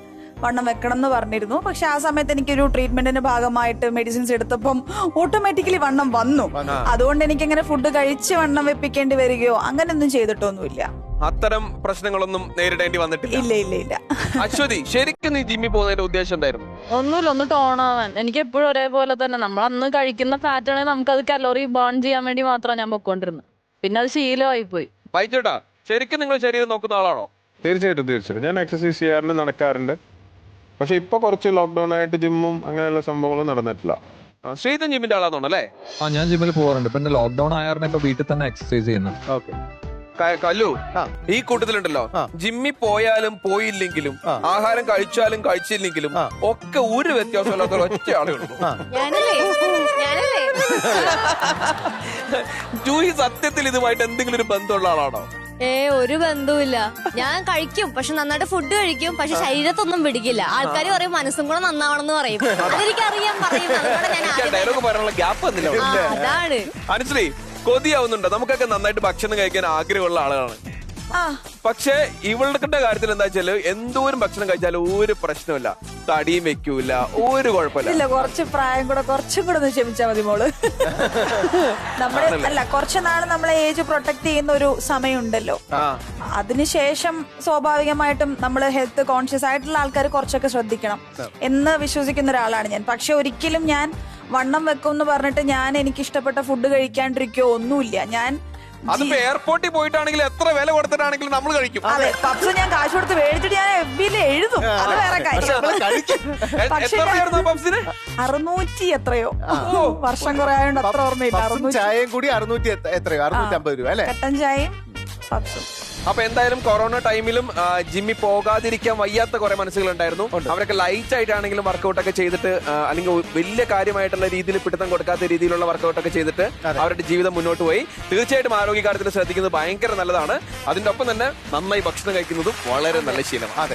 വണ്ണം വെക്കണം എന്ന് പറഞ്ഞിരുന്നു. പക്ഷെ ആ സമയത്ത് എനിക്കൊരു ട്രീറ്റ്മെന്റിന്റെ ഭാഗമായിട്ട് മെഡിസിൻസ് എടുത്തപ്പം ഓട്ടോമാറ്റിക്കലി വണ്ണം വന്നു. അതുകൊണ്ട് എനിക്കങ്ങനെ ഫുഡ് കഴിച്ച് വണ്ണം വെപ്പിക്കേണ്ടി വരികയോ അങ്ങനെയൊന്നും ചെയ്തിട്ടൊന്നുമില്ല. അത്തരം പ്രശ്നങ്ങളൊന്നും നേരിടേണ്ടി വന്നിട്ടില്ല. ഇല്ല ഇല്ല ഇല്ല. അശ്വതി, ശരിക്കും നീ ജിമ്മിൽ പോകുന്നതിന്റെ ഉദ്ദേശം എന്തായിരുന്നു? ഒന്നുമില്ല, ഒന്ന് ടോണാവാൻ. എനിക്ക് എപ്പോഴും ഒരേപോലെ തന്നെ നമ്മൾ അന്ന് കഴിക്കുന്ന പാറ്റേണിൽ നമുക്കത് കലോറി ബേൺ ചെയ്യാൻ വേണ്ടി മാത്രമാണ് ഞാൻ പൊക്കോണ്ടിരുന്നത്. പിന്നെ അത് ശീലമായി പോയി. പൈച്ചേട്ടാ, ശരിക്കും നിങ്ങൾ ശരീരം നോക്കുന്ന ആളാണോ? തീർച്ചയായിട്ടും ഞാൻ എക്സസൈസ് ചെയ്യാറുണ്ട്, നടക്കാറുണ്ട്. പക്ഷെ ഇപ്പൊ കുറച്ച് ലോക്ക്ഡൌൺ ആയിട്ട് ജിമ്മും അങ്ങനെയുള്ള സംഭവങ്ങളും നടന്നിട്ടില്ല. ശ്രീധൻ ജിമ്മിന്റെ ആളാണെന്നല്ലേ? ഞാൻ ജിമ്മിൽ പോകാറുണ്ട്. പിന്നെ ലോക്ക്ഡൌൺ ആയാലും ഇപ്പൊ വീട്ടിൽ തന്നെ എക്സസൈസ് ചെയ്യുന്നു. കല്ലു, ഈ കൂട്ടത്തിലുണ്ടല്ലോ, ജിമ്മിൽ പോയാലും പോയില്ലെങ്കിലും ആഹാരം കഴിച്ചാലും കഴിച്ചില്ലെങ്കിലും ഒക്കെ ഒരു വ്യത്യാസമില്ലാത്ത ഒറ്റ ആളേ ഉള്ളൂ. ജൂഹി സത്യത്തിൽ ഇതുമായിട്ട് എന്തെങ്കിലും ഒരു ബന്ധമുള്ള ആളാണോ? ഒരു ബന്ധവുമില്ല. ഞാൻ കഴിക്കും, പക്ഷെ നന്നായിട്ട് ഫുഡ് കഴിക്കും, പക്ഷെ ശരീരത്തൊന്നും പിടിക്കില്ല. ആൾക്കാർ പറയും മനസ്സും കൂടെ നന്നാവണമെന്ന് പറയും. അതെനിക്കറിയാം പറയും. അതുകൊണ്ട് ഞാൻ എനിക്ക് ആ ഡയലോഗ് പറയാനുള്ള ഗ്യാപ്പ് വന്നില്ല. അതാണ്. അനുശ്രീ, കൊതിയാവുന്നുണ്ടോ? നമുക്കൊക്കെ നന്നായിട്ട് ഭക്ഷണം കഴിക്കാൻ ആഗ്രഹമുള്ള ആളുകളാണ്. പക്ഷെ ഇവളുടെ കാര്യത്തിൽ എന്താ വെച്ചാല് എന്തോരം ഭക്ഷണം കഴിച്ചാലും ഒരു പ്രശ്നമില്ല, തടിയും വെക്കൂല, ഒരു കുഴപ്പമില്ല. ഇല്ല, കുറച്ച് പ്രായം കൂടെ കുറച്ചും കൂടെ ഒന്ന് ക്ഷമിച്ചാ മതി മോള്. നമ്മളെ അല്ല, കുറച്ച് നാള് നമ്മളെ ഏജ് പ്രൊട്ടക്ട് ചെയ്യുന്ന ഒരു സമയമുണ്ടല്ലോ. അതിനുശേഷം സ്വാഭാവികമായിട്ടും നമ്മള് ഹെൽത്ത് കോൺഷ്യസ് ആയിട്ടുള്ള ആൾക്കാർ കുറച്ചൊക്കെ ശ്രദ്ധിക്കണം എന്ന് വിശ്വസിക്കുന്ന ഒരാളാണ് ഞാൻ. പക്ഷെ ഒരിക്കലും ഞാൻ വണ്ണം വെക്കും എന്ന് പറഞ്ഞിട്ട് ഞാൻ എനിക്ക് ഇഷ്ടപ്പെട്ട ഫുഡ് കഴിക്കാണ്ടിരിക്കോ ഒന്നുമില്ല. ഞാൻ അതിപ്പോ എയർപോർട്ടിൽ പോയിട്ടാണെങ്കിൽ എത്ര വില കൊടുത്തിട്ടാണെങ്കിലും നമ്മൾ കഴിക്കും. അതെ, പപ്സ് ഞാൻ കാശ് കൊടുത്ത് മേടിച്ചിട്ട് ഞാൻ FB-യിൽ എഴുതും. അത് വേറെ കാര്യം. പക്ഷേ 600 എത്രയോ വർഷം കുറെ ആയതുകൊണ്ട് അത്ര ഓർമ്മയില്ല. ചായയും കൂടി 600 എത്രയോ 650 രൂപ അല്ലെ? കട്ടൻ ചായയും പപ്സും. അപ്പൊ എന്തായാലും കൊറോണ ടൈമിലും ജിമ്മിൽ പോകാതിരിക്കാൻ വയ്യാത്ത കുറെ മനസ്സുകളുണ്ടായിരുന്നു. അവരൊക്കെ ലൈറ്റ് ആയിട്ടാണെങ്കിലും വർക്കൗട്ട് ഒക്കെ ചെയ്തിട്ട്, അല്ലെങ്കിൽ വലിയ കാര്യമായിട്ടുള്ള രീതിയിൽ പിടുത്തം കൊടുക്കാത്ത രീതിയിലുള്ള വർക്കൗട്ട് ഒക്കെ ചെയ്തിട്ട് അവരുടെ ജീവിതം മുന്നോട്ട് പോയി. തീർച്ചയായിട്ടും ആരോഗ്യകാര്യത്തിൽ ശ്രദ്ധിക്കുന്നത് ഭയങ്കര നല്ലതാണ്. അതിന്റെ ഒപ്പം തന്നെ നന്നായി ഭക്ഷണം കഴിക്കുന്നതും വളരെ നല്ല ശീലമാണ്.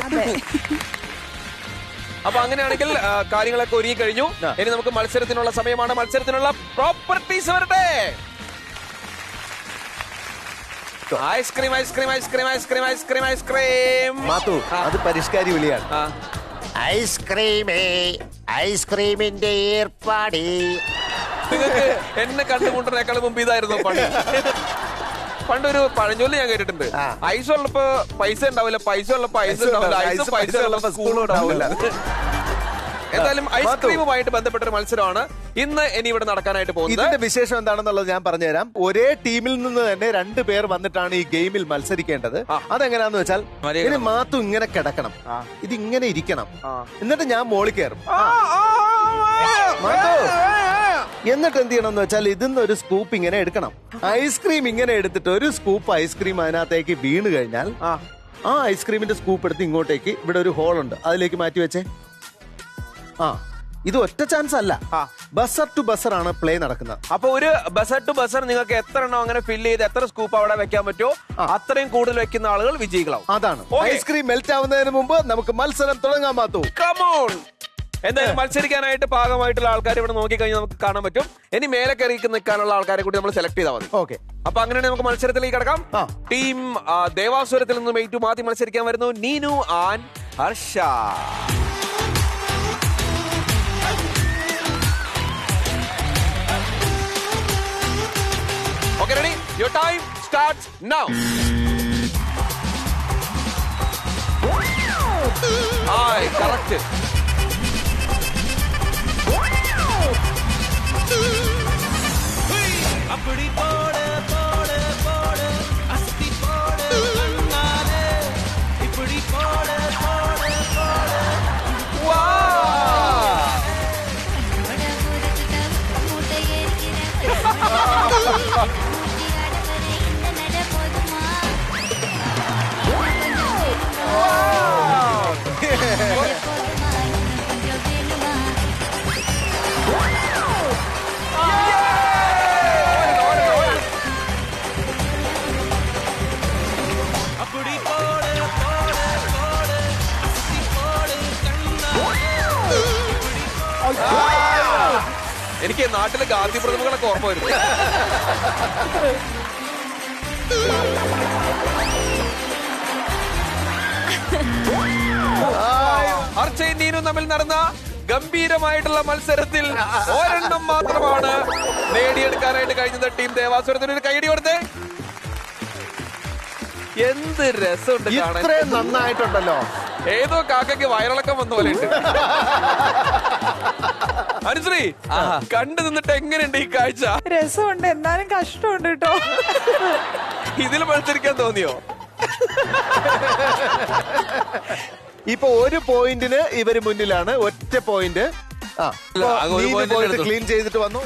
അപ്പൊ അങ്ങനെയാണെങ്കിൽ കാര്യങ്ങളൊക്കെ ഒരുങ്ങി കഴിഞ്ഞു. ഇനി നമുക്ക് മത്സരത്തിനുള്ള സമയമാണ്. മത്സരത്തിനുള്ള പ്രോപ്പർട്ടീസ് വരട്ടെ. Ice cream ice cream ice cream ice cream ice cream ice cream. Mathu, അത് പരിഷ്കാരി വിളിയാണ്. ഐസ്ക്രീമേ ഐസ്ക്രീമിന്റെ ഏർപ്പാടി. നിങ്ങൾക്ക് എന്നെ കണ്ടുമുട്ടുന്നേക്കാളും മുമ്പ് ഇതായിരുന്നു പണ്ടൊരു പഴഞ്ചൊല്ലി ഞാൻ കേട്ടിട്ടുണ്ട്. ഐസ് ഉള്ളപ്പോ പൈസ ഉണ്ടാവില്ല, പൈസ ഉള്ളപ്പോ ഐസ് ഉണ്ടാവില്ല, പൈസ ഉള്ളപ്പോ സ്കൂളും ഉണ്ടാവില്ല. എന്തായാലും ഐസ്ക്രീമുമായിട്ട് ബന്ധപ്പെട്ട ഒരു മത്സരമാണ് ഇന്ന് ഇനി ഇവിടെ നടക്കാനായിട്ട് പോകുന്നത്. ഇതിന്റെ വിശേഷം എന്താണെന്നുള്ളത് ഞാൻ പറഞ്ഞുതരാം. ഒരേ ടീമിൽ നിന്ന് തന്നെ 2 പേർ വന്നിട്ടാണ് ഈ ഗെയിമിൽ മത്സരിക്കേണ്ടത്. അതെങ്ങനെയാന്ന് വെച്ചാൽ, ഇനി മാത്തു ഇങ്ങനെ കിടക്കണം, ഇതിങ്ങനെ ഇരിക്കണം, എന്നിട്ട് ഞാൻ മോളിൽ കയറും. എന്നിട്ട് എന്ത് ചെയ്യണം എന്ന് വെച്ചാൽ, ഇതിന്ന് ഒരു സ്കൂപ്പ് ഇങ്ങനെ എടുക്കണം. ഐസ്ക്രീം ഇങ്ങനെ എടുത്തിട്ട് ഒരു സ്കൂപ്പ് ഐസ്ക്രീം അതിനകത്തേക്ക് വീണ് കഴിഞ്ഞാൽ ആ ഐസ്ക്രീമിന്റെ സ്കൂപ്പ് എടുത്ത് ഇങ്ങോട്ടേക്ക്, ഇവിടെ ഒരു ഹോൾ ഉണ്ട്, അതിലേക്ക് മാറ്റി വെച്ചേ. ഇത് ഒറ്റ ചാൻസ് അല്ല, ബസർ ടു ബസർ ആണ് പ്ലേ നടക്കുന്നത്. അപ്പൊ ഒരു ബസർ ടു ബസർ നിങ്ങൾക്ക് എത്ര എണ്ണം അങ്ങനെ ഫില്ല് ചെയ്ത് എത്ര സ്കൂപ്പ് അവിടെ വെക്കാൻ പറ്റുമോ അത്രയും കൂടുതൽ വെക്കുന്ന ആളുകൾ വിജയികളാവും. അതാണ്. ഐസ്ക്രീം മെൽറ്റ് ആവുന്നതിന് മുമ്പ് നമുക്ക് മത്സരം തുടങ്ങാൻ മാത്തു. കമോൺ. എന്തായാലും മത്സരിക്കാനായിട്ട് പാകമായിട്ടുള്ള ആൾക്കാർ ഇവിടെ നോക്കിക്കഴിഞ്ഞാൽ നമുക്ക് കാണാൻ പറ്റും. ഇനി മേലെ കയറി നിൽക്കാനുള്ള ആൾക്കാരെ കൂടി നമ്മൾ സെലക്ട് ചെയ്താൽ മതി. ഓക്കെ, അപ്പൊ അങ്ങനെയാണെങ്കിൽ നമുക്ക് മത്സരത്തിലേക്ക് കിടക്കാം. ടീം ദേവാസുരത്തിൽ നിന്നും ഏറ്റവും ആദ്യം മത്സരിക്കാൻ വരുന്നു Neenu and Harsha. Okay, ready? Your time starts now. Aye, correct. அப்படி போடு போடு போடு அஸ்தி போடு கண்ணாலே இப்படி போடு போடு போடு. Wow! அப்படி போடு போடு போடு அஸ்தி போடு கண்ணாலே. എനിക്ക് നാട്ടിലെ ഗാന്ധി പ്രതിമകളൊക്കെ ഓർമ്മ വരുന്നു. ഹർഷയും നീനും തമ്മിൽ നടന്ന ഗംഭീരമായിട്ടുള്ള മത്സരത്തിൽ ഒരെണ്ണം മാത്രമാണ് നേടിയെടുക്കാനായിട്ട് കഴിഞ്ഞത്. ടീം ദേവാസുരത്തിന് ഒരു കൈയടി കൊടുത്തേ. എന്ത് രസമുണ്ട് കാണാൻ. ഇത്രയും നന്നായിട്ടുണ്ടല്ലോ. ഏതോ കാക്കയ്ക്ക് വയറിളക്കം വന്ന പോലെ ഉണ്ട്. അനുശ്രീ, കണ്ടു നിന്നിട്ട് എങ്ങനെയുണ്ട് ഈ കാഴ്ച? രസമുണ്ട്, എന്നാലും കഷ്ടമുണ്ട് കേട്ടോ. ഇതിൽ മത്സരിക്കാൻ തോന്നിയോ? ഇപ്പൊ ഒരു പോയിന്റിന് ഇവര് മുന്നിലാണ്, ഒറ്റ പോയിന്റ്. ക്ലീൻ ചെയ്തിട്ട് വന്നു.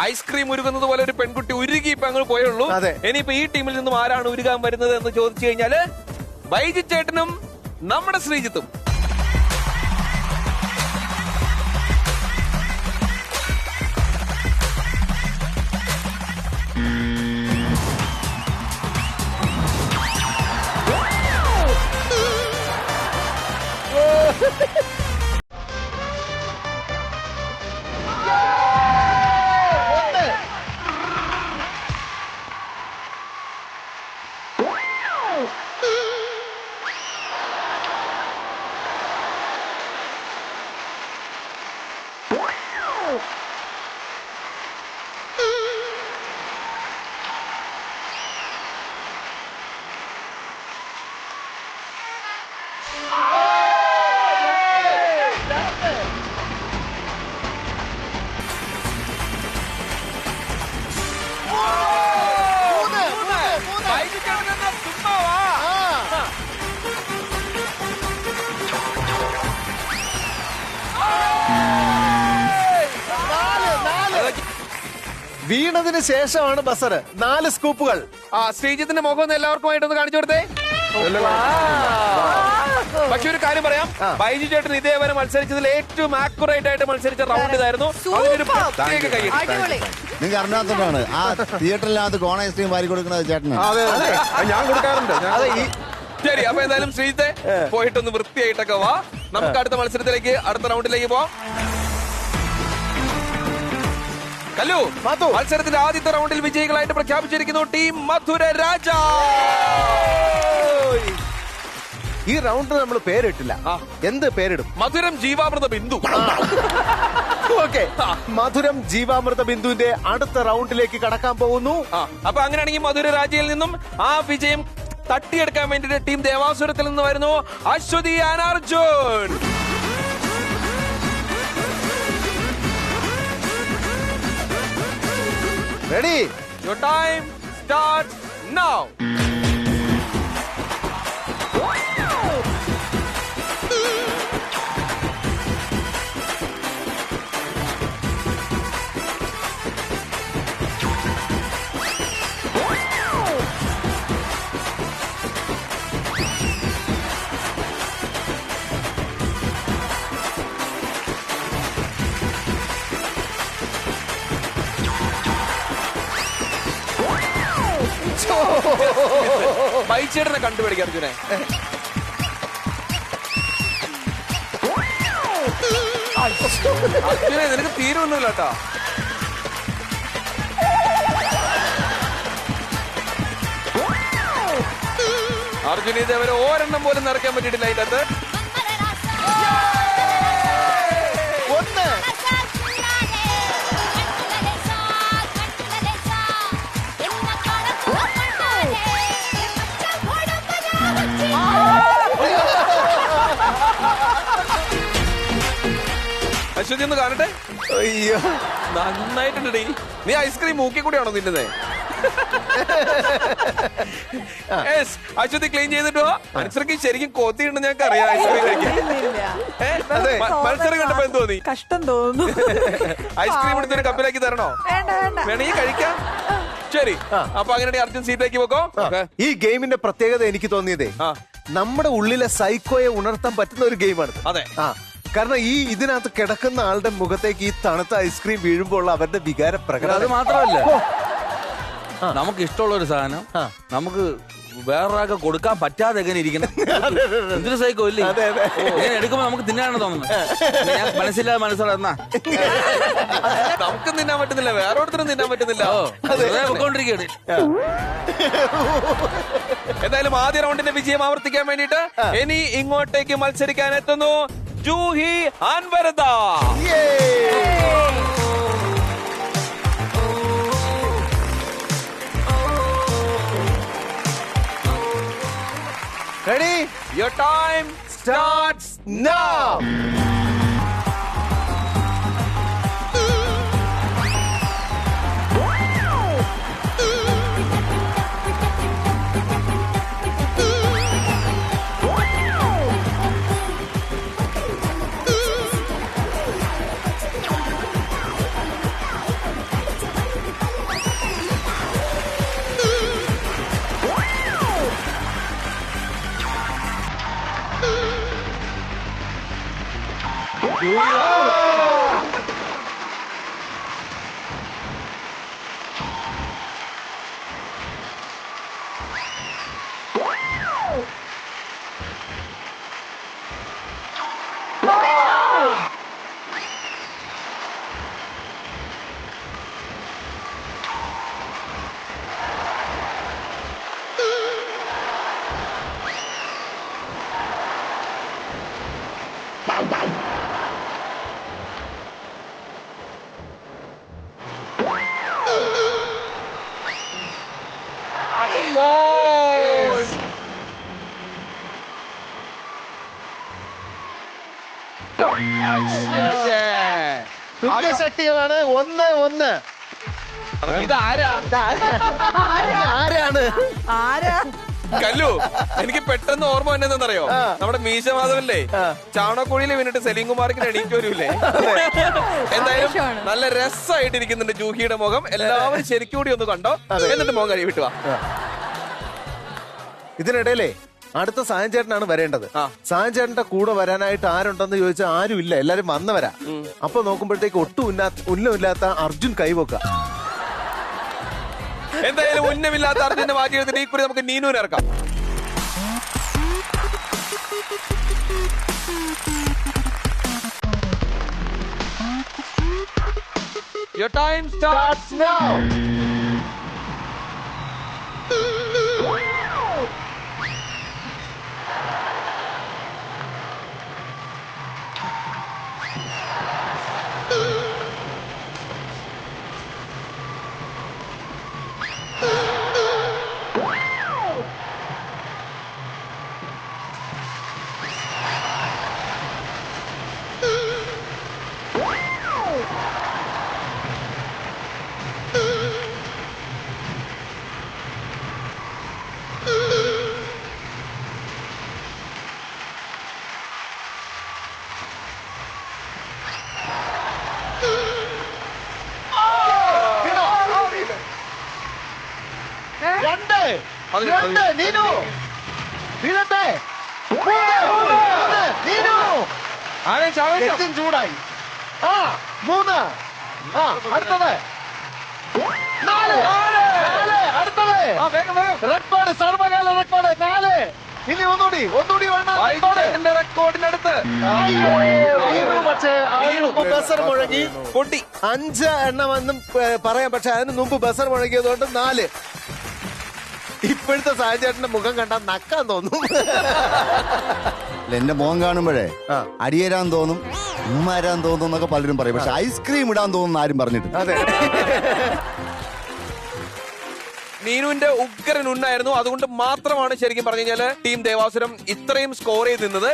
ഐസ്ക്രീം ഉരുകുന്നത് പോലെ ഒരു പെൺകുട്ടി ഉരുകി ഇപ്പൊ അങ്ങ് പോയുള്ളൂ. ഇനിയിപ്പോ ഈ ടീമിൽ നിന്നും ആരാണ് ഉരുകാൻ വരുന്നത് എന്ന് ചോദിച്ചു കഴിഞ്ഞാല് ബൈജി ചേട്ടനും നമ്മുടെ ശ്രീജിത്തും. വീണതിന് ശേഷമാണ് ബസർ. 4 സ്കൂപ്പുകൾ. ശ്രീജിത്തിന്റെ മുഖം ഒന്ന് എല്ലാവർക്കുമായിട്ടൊന്ന് കാണിച്ചു കൊടുത്തേ. പക്ഷെ ഒരു കാര്യം പറയാം, ബൈജു ചേട്ടൻ ഇതേവരെ മത്സരിച്ചതിൽ ഏറ്റവും ആക്യുറേറ്റ് ആയിട്ട് മത്സരിച്ച റൗണ്ട് ഇതായിരുന്നു. അതിനൊരു പ്രത്യേക കൈ. നിങ്ങൾക്ക് അറിഞ്ഞാത്തോണ്ടാണ് ആ തിയേറ്ററിനകത്ത് കോൺ ഐസ്ക്രീം വാരി കൊടുക്കുന്നത് ചേട്ടന്. ഞാൻ കൊടുക്കാറുണ്ട്. ശരി, അപ്പൊ എന്തായാലും ശ്രീജിത്തെ പോയിട്ടൊന്ന് വൃത്തിയായിട്ടൊക്കെ വാ. നമുക്ക് അടുത്ത മത്സരത്തിലേക്ക്, അടുത്ത റൗണ്ടിലേക്ക് പോവാം. കല്ലു, മത്സരത്തിന്റെ ആദ്യത്തെ റൗണ്ടിൽ വിജയികളായിട്ട് പ്രഖ്യാപിച്ചിരിക്കുന്നു ടീം മധുര രാജ. ഈ റൗണ്ട് നമ്മൾ പേരിട്ടില്ല. എന്ത് പേരിടും? മധുരം ജീവാമൃത ബിന്ദു. ഓക്കെ, മധുരം ജീവാമൃത ബിന്ദുവിന്റെ അടുത്ത റൗണ്ടിലേക്ക് കടക്കാൻ പോകുന്നു. അപ്പൊ അങ്ങനെയാണെങ്കിൽ മധുര രാജയിൽ നിന്നും ആ വിജയം തട്ടിയെടുക്കാൻ വേണ്ടിട്ട് ടീം ദേവാസുരത്തിൽ നിന്ന് വരുന്നു Aswathy and Arjun. Ready? Your time starts now. ബൈച്ചേട്ടനെ കണ്ടുപിടിക്കാം അർജുനെ. അർജുനെ നിനക്ക് തീരുമൊന്നുമില്ല കേട്ടോ. അർജുന ഇതേവരെ ഒരെണ്ണം പോലും നിറയ്ക്കാൻ പറ്റിയിട്ടില്ല അതിന്റെ അകത്ത്. അശ്വതി ഒന്ന് കാണട്ടെ. അയ്യോ, നന്നായിട്ടുണ്ടേ. നീ ഐസ്ക്രീം മൂക്കി കൂടിയാണോ തിന്നുന്നേ? അശ്വതി ക്ലീൻ ചെയ്തിട്ടോ. അനുസരിക്ക് ശരിക്കും കൊത്തിയുണ്ട്, ഞങ്ങൾക്ക് അറിയാം ഐസ്ക്രീം കഴിക്കാൻ. മത്സരം കണ്ടപ്പോ എന്ത് തോന്നി? കഷ്ടം തോന്നുന്നു. ഐസ്ക്രീം എടുത്തൊരു കപ്പിലാക്കി തരണോ? വേണമെങ്കിൽ കഴിക്കാം. ശരി, അപ്പൊ അങ്ങനെ അർജുൻ സീറ്റിലേക്ക് വെക്കോ. ഈ ഗെയിമിന്റെ പ്രത്യേകത എനിക്ക് തോന്നിയതേ, നമ്മുടെ ഉള്ളിലെ സൈക്കോയെ ഉണർത്താൻ പറ്റുന്ന ഒരു ഗെയിമാണ്. അതെ, കാരണം ഈ ഇതിനകത്ത് കിടക്കുന്ന ആളുടെ മുഖത്തേക്ക് ഈ തണുത്ത ഐസ്ക്രീം വീഴുമ്പോൾ അവരുടെ വികാര പ്രകടനം. അത് മാത്രമല്ല, നമുക്ക് ഇഷ്ടമുള്ള ഒരു സാധനം നമുക്ക് വേറൊരാൾക്ക് കൊടുക്കാൻ പറ്റാതെ എങ്ങനെ ഇരിക്കണം. എന്തൊരു സൈക്കോ ഇല്ലേ? ഇങ്ങനെ എടുക്കുമ്പോ നമുക്ക് തിന്നാണ് തോന്നുന്നത്. ഞാൻ മനസ്സിലാതെ മനസ്സിലാകുന്ന നമുക്കും തിന്നാൻ പറ്റുന്നില്ല, വേറെ ഒരുത്തരും തിന്നാൻ പറ്റുന്നില്ല. കൊണ്ടിരിക്കുകയാണ്. എന്തായാലും ആദ്യ റൗണ്ടിന്റെ വിജയം ആവർത്തിക്കാൻ വേണ്ടിട്ട് ഇനി ഇങ്ങോട്ടേക്ക് മത്സരിക്കാൻ എത്തുന്നു Juhi അൻവരദ. Ready? Your time starts now. ശക്തികളാണ് 1-1. ആരാണ് കല്ലു, എനിക്ക് പെട്ടെന്ന് ഓർമ്മ വന്നതെന്നറിയോ, നമ്മുടെ മീശ മാധവല്ലേ ചാണകക്കുഴിയിൽ വീണിട്ട് സലീം കുമാർക്ക് എണീറ്റ് വരൂലേ? എന്തായാലും നല്ല രസമായിട്ടിരിക്കുന്നുണ്ട് ജൂഹിയുടെ മുഖം. എല്ലാവരും ശരിക്കും കൂടി ഒന്ന് കണ്ടോ, എന്നിട്ട് മുഖം കഴി വിട്ടുവാ. ഇതിനിടയിലേ അടുത്ത സായൻ ചേട്ടനാണ് വരേണ്ടത്. സായൻ ചേട്ടന്റെ കൂടെ വരാനായിട്ട് ആരുണ്ടെന്ന് ചോദിച്ചാൽ ആരും ഇല്ല, എല്ലാരും വന്നവരാ. അപ്പൊ നോക്കുമ്പോഴത്തേക്ക് ഒട്ടും ഉന്നമില്ലാത്ത അർജുൻ കൈവക്ക. എന്തായാലും ഉന്നമില്ലാത്ത അർജുനെ മാറ്റി എടുത്തിട്ട് ഈ കുറി നമുക്ക് നീനുവിനെ ഇറക്കാം. Your time starts now. ചൂടായി. 3. അടുത്തത് 4. അടുത്തത് റെക്കോർഡ്, സർവകാല റെക്കോർഡ് 4. ഇനി ഒന്നുകൂടി റെക്കോർഡിനടുത്ത്. പക്ഷേ ബസർ മുഴങ്ങി പൊട്ടി. 5 എണ്ണമെന്നും പറയാം, പക്ഷെ അതിന് മുമ്പ് ബസർ മുഴങ്ങിയതുകൊണ്ട് 4. ഇപ്പോഴത്തെ സാഹചര്യത്തിന്റെ മുഖം കണ്ടാൽ നക്കാൻ തോന്നും. എന്റെ മോൻ കാണുമ്പോഴേ അടിയരാൻ തോന്നും, ഉമ്മാരാൻ തോന്നും എന്നൊക്കെ പലരും പറയും. പക്ഷെ ഐസ്ക്രീം ഇടാൻ തോന്നുന്നു ആരും പറഞ്ഞിട്ട്. അതെ, നീനുവിന്റെ ഉഗ്രൻ ഉണ്ണായിരുന്നു. അതുകൊണ്ട് മാത്രമാണ് ശരിക്കും പറഞ്ഞു കഴിഞ്ഞാല് ടീം ദേവാസുരം ഇത്രയും സ്കോർ ചെയ്ത് നിന്നത്.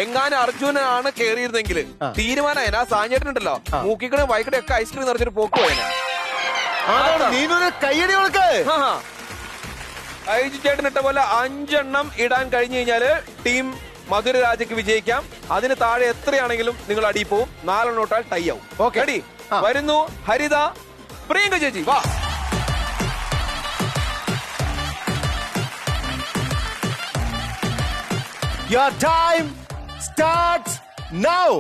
എങ്ങാനും അർജുനാണ് കയറിയിരുന്നെങ്കിൽ തീരുമാനം ആ സാഞ്ചേട്ടനുണ്ടല്ലോ, മൂക്കിക്കടെ വൈകിടെ ഒക്കെ ഐസ്ക്രീം നിറച്ചൊരു പോക്ക് പോയനെ. കയ്യടി കൊടുക്ക്. ഐജി ചേട്ടൻ ഇട്ട പോലെ 5 എണ്ണം ഇടാൻ കഴിഞ്ഞു കഴിഞ്ഞാല് ടീം മധുരരാജയ്ക്ക് വിജയിക്കാം. അതിന് താഴെ എത്രയാണെങ്കിലും നിങ്ങൾ അടി പോവും. 4 എണ്ണം ഇട്ടാൽ ടൈ ആവും. ഓക്കെ, വരുന്നു ഹരിത, പ്രിയങ്ക ചേച്ചി വാ. Your time starts now.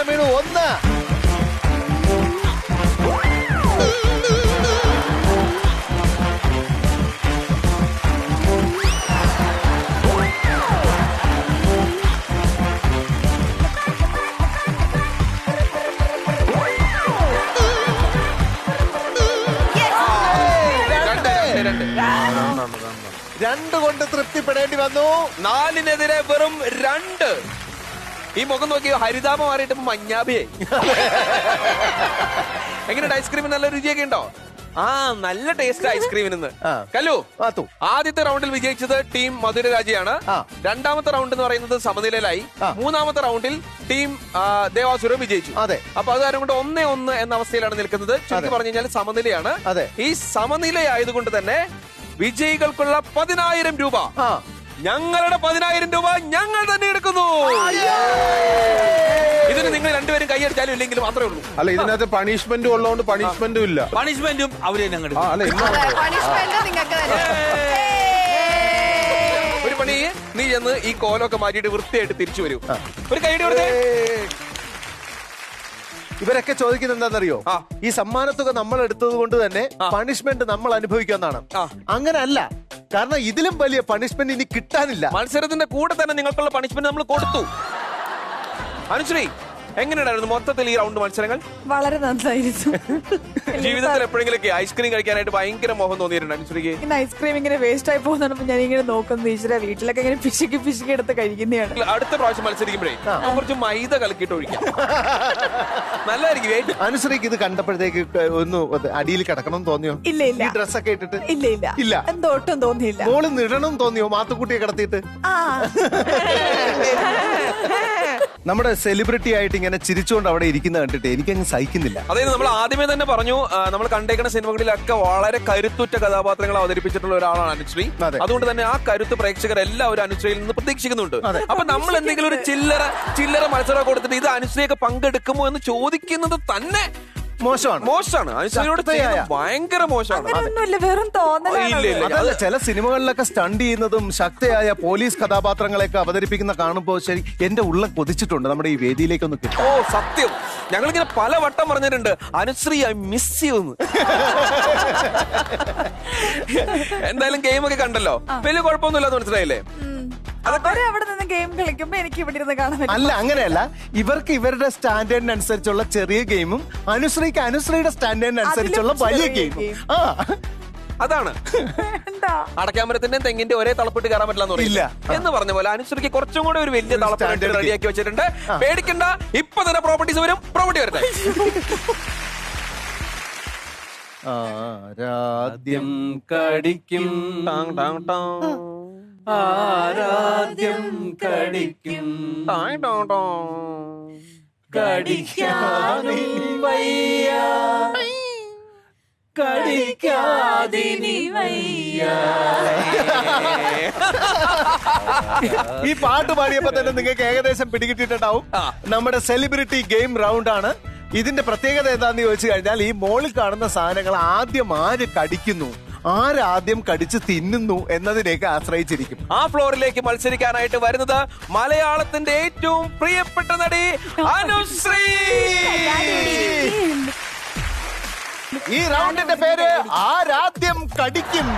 വീണു 1. രണ്ട് കൊണ്ട് തൃപ്തിപ്പെടേണ്ടി വന്നു. 4-നെതിരെ വെറും 2. ഈ മുഖം നോക്കി ഹരിതാപ മാറിയിട്ട് മഞ്ഞാഭിയായി. എങ്ങനെയുണ്ട് ഐസ്ക്രീമിന്? നല്ല രുചിയൊക്കെ ഉണ്ടോ? നല്ല ടേസ്റ്റ് ഐസ്ക്രീമിന്. കല്ലു, ആദ്യത്തെ റൗണ്ടിൽ വിജയിച്ചത് ടീം മധുരരാജയാണ്. രണ്ടാമത്തെ റൗണ്ട് എന്ന് പറയുന്നത് സമനിലയിലായി. മൂന്നാമത്തെ റൗണ്ടിൽ ടീം ദേവാസുരം വിജയിച്ചു. അതെ, അപ്പൊ അത് കാരണം കൊണ്ട് 1-1 എന്ന അവസ്ഥയിലാണ് നിൽക്കുന്നത്. ചുരുക്കി പറഞ്ഞു കഴിഞ്ഞാൽ സമനിലയാണ്. ഈ സമനിലയായതുകൊണ്ട് തന്നെ വിജയികൾക്കുള്ള 10,000 രൂപ, ഞങ്ങളുടെ 10,000 രൂപ ഞങ്ങൾ തന്നെ എടുക്കുന്നു. ഇതിന് നിങ്ങൾ രണ്ടുപേരും കൈ അടിച്ചാലും ഇല്ലെങ്കിലും മാത്രമേ ഉള്ളൂ. അല്ല ഇതിനകത്ത് പണിഷ്മെന്റും ഉള്ളതുകൊണ്ട് പണിഷ്മെന്റും ഇല്ല. പണിഷ്മെന്റും അവര് തന്നെ അങ്ങോട്ട് അല്ല ഒരു പണി, നീ ചെന്ന് ഈ കോലമൊക്കെ മാറ്റിയിട്ട് വൃത്തിയായിട്ട് തിരിച്ചു വരൂ. ഒരു കൈയ്യടി കൊടുത്തേ. ഇവരൊക്കെ ചോദിക്കുന്നത് എന്താണെന്നറിയോ? ഈ സമ്മാനത്തുക നമ്മൾ എടുത്തത് കൊണ്ട് തന്നെ പണിഷ്മെന്റ് നമ്മൾ അനുഭവിക്കാന്നാണ്. അങ്ങനെ അല്ല, കാരണം ഇതിലും വലിയ പണിഷ്മെന്റ് ഇനി കിട്ടാനില്ല. മത്സരത്തിന്റെ കൂടെ തന്നെ നിങ്ങൾക്കുള്ള പണിഷ്മെന്റ് നമ്മൾ കൊടുത്തു. അനുശ്രീ, എങ്ങനെയുണ്ടായിരുന്നു മൊത്തത്തിൽ ഈ റൗണ്ട് മത്സരങ്ങൾ? വളരെ നന്നായിരുന്നു. ജീവിതത്തിൽ എപ്പോഴെങ്കിലൊക്കെ ഐസ്ക്രീം കഴിക്കാനായിട്ട് ഭയങ്കര മോഹം തോന്നിയിട്ടുണ്ട് അനുശ്രീക്ക്? ഇങ്ങനെ ഐസ്ക്രീം ഇങ്ങനെ വേസ്റ്റ് ആയി പോകുന്നപ്പോ ഞാൻ ഇങ്ങനെ നോക്കുന്നു, ഈശ്വര വീട്ടിലൊക്കെ ഇങ്ങനെ പിശുക്കി എടുത്ത് കഴിക്കുന്നതാണ്. അടുത്ത പ്രാവശ്യം മത്സരിക്കുമ്പോഴേ കുറച്ച് മൈദ കലക്കിയിട്ട് ഒഴിക്കാം, നല്ലതായിരിക്കും. അനുശ്രീക്ക് ഇത് കണ്ടപ്പോഴത്തേക്ക് ഒന്ന് അടിയിൽ കിടക്കണം തോന്നിയോ? ഇല്ല ഇല്ല. ഈ ഡ്രസ്സൊക്കെ ഇട്ടിട്ട് ഇല്ല എന്തോ ഒട്ടും തോന്നിയില്ല. മോള് നിടണം തോന്നിയോ മാത്തുക്കുട്ടിയെ കിടത്തിയിട്ട്? നമ്മുടെ സെലിബ്രിറ്റി ആയിട്ട് ഇങ്ങനെ ചിരിച്ചുകൊണ്ട് അവിടെ ഇരിക്കുന്ന കണ്ടിട്ട് എനിക്കങ്ങ് സഹിക്കുന്നില്ല. അതായത് നമ്മൾ ആദ്യമേ തന്നെ പറഞ്ഞു, നമ്മൾ കണ്ടേക്കുന്ന സിനിമകളിലൊക്കെ വളരെ കരുത്തുറ്റ കഥാപാത്രങ്ങൾ അവതരിപ്പിച്ചിട്ടുള്ള ഒരാളാണ് അനുശ്രീ. അതുകൊണ്ട് തന്നെ ആ കരുത്ത് പ്രേക്ഷകർ എല്ലാവരും അനുശ്രീയിൽ നിന്ന് പ്രതീക്ഷിക്കുന്നുണ്ട്. അപ്പൊ നമ്മൾ എന്തെങ്കിലും ഒരു ചില്ലറ മത്സരം കൊടുത്തിട്ട് ഇത് അനുശ്രീയൊക്കെ പങ്കെടുക്കുമോ എന്ന് ചോദിക്കുന്നത് തന്നെ മോശമാണ്. അനുശ്രീയോട് ഭയങ്കര മോശമാണ്. വെറും അതല്ല, ചില സിനിമകളിലൊക്കെ സ്റ്റണ്ട് ചെയ്യുന്നതും ശക്തയായ പോലീസ് കഥാപാത്രങ്ങളെയൊക്കെ അവതരിപ്പിക്കുന്ന കാണുമ്പോൾ ശരി എന്റെ ഉള്ളം കൊതിച്ചിട്ടുണ്ട് നമ്മുടെ ഈ വേദിയിലേക്കൊന്ന് കിട്ടും. ഓ സത്യം, ഞങ്ങളിങ്ങനെ പല വട്ടം പറഞ്ഞിട്ടുണ്ട് അനുശ്രീ ഐ മിസ് ചെയ്യുന്നു. എന്തായാലും ഗെയിമൊക്കെ കണ്ടല്ലോ, വലിയ കുഴപ്പമൊന്നുമില്ലാന്ന് മനസ്സിലായില്ലേ? അവിടെ നിന്ന് ഗെയിം കളിക്കുമ്പോ എനിക്ക് ഇവിടെ ഇരുന്ന് കാണാൻ പറ്റും. അല്ല അങ്ങനെയല്ല, ഇവർക്ക് ഇവരുടെ സ്റ്റാൻഡേർഡിനനുസരിച്ചുള്ള ചെറിയ ഗെയിമും അനുശ്രീക്ക് അനുശ്രീയുടെ സ്റ്റാൻഡേർഡിനനുസരിച്ചുള്ള വലിയ ഗെയിമും. അതാണ് അടക്കാമരത്തിന്റെ തെങ്ങിന്റെ ഒരേ തളപ്പിട്ട് കയറാൻ പറ്റില്ല എന്ന് പറഞ്ഞ പോലെ അനുശ്രീക്ക് കുറച്ചും കൂടെ ഒരു വലിയ തളപ്പിട്ട് റെഡിയാക്കി വെച്ചിട്ടുണ്ട്. പേടിക്കണ്ട, ഇപ്പൊ തന്നെ പ്രോപ്പർട്ടീസ് വരും. പ്രോപ്പർട്ടി വരട്ടെ. ആരാദ്യം കടിക്കും ആരാദ്യം കടിക്കും കടിക്കാനും വയ്യ കടിക്കാതിനി വയ്യ. ഈ പാട്ട് പാടിയപ്പോ തന്നെ നിങ്ങൾക്ക് ഏകദേശം പിടികിട്ടിട്ടുണ്ടാവും. നമ്മുടെ സെലിബ്രിറ്റി ഗെയിം റൗണ്ട് ആണ്. ഇതിന്റെ പ്രത്യേകത എന്താന്ന് ചോദിച്ചു കഴിഞ്ഞാൽ ഈ മോളിൽ കാണുന്ന സാധനങ്ങൾ ആദ്യം ആര് കടിക്കുന്നു, ആരാദ്യം കടിച്ച് തിന്നുന്നു എന്നതിനെയൊക്കെ ആശ്രയിച്ചിരിക്കും. ആ ഫ്ലോറിലേക്ക് മത്സരിക്കാനായിട്ട് വരുന്നത് മലയാളത്തിന്റെ ഏറ്റവും പ്രിയപ്പെട്ട നടി അനുശ്രീ. ഈ റൗണ്ടിന്റെ പേര് ആരാദ്യം കടിക്കും.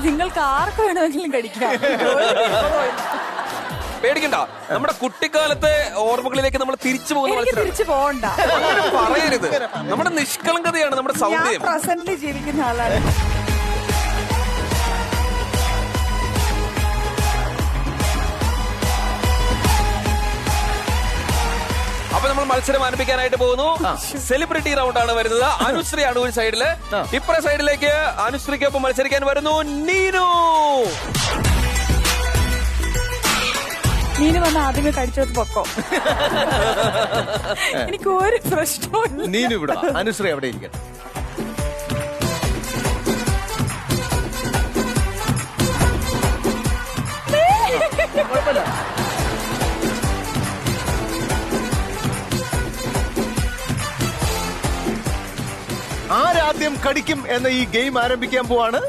നിങ്ങൾക്ക് ആർക്ക് വേണമെങ്കിലും കടിക്കാം. പേടിക്കണ്ട, നമ്മുടെ കുട്ടിക്കാലത്തെ ഓർമ്മകളിലേക്ക് നമ്മൾ തിരിച്ചു പോകുന്ന തിരിച്ചു പോകണ്ട, പറയരുത്. നമ്മുടെ നിഷ്കളങ്കതയാണ് നമ്മുടെ സൗന്ദര്യം. പ്രസന്റിൽ ജീവിക്കുന്ന ആളാണ്. അപ്പൊ നമ്മൾ മത്സരം ആരംഭിക്കാനായിട്ട് പോകുന്നു. സെലിബ്രിറ്റി റൗണ്ട് ആണ് വരുന്നത്. അനുശ്രീയാണ് ഒരു സൈഡില്, ഇപ്പറ സൈഡിലേക്ക് അനുശ്രീക്കൊപ്പം മത്സരിക്കാൻ വരുന്നു നീനു. നീനു വന്ന് ആദ്യമേ കടിച്ചത് പൊക്കോ. എനിക്ക് ഒരു പ്രശ്നവും. നീനു ഇവിടെ, അനുശ്രീ അവിടെ ഇരിക്കണം. ആരാദ്യം കടിക്കും എന്ന ഈ ഗെയിം ആരംഭിക്കാൻ പോവാണ്.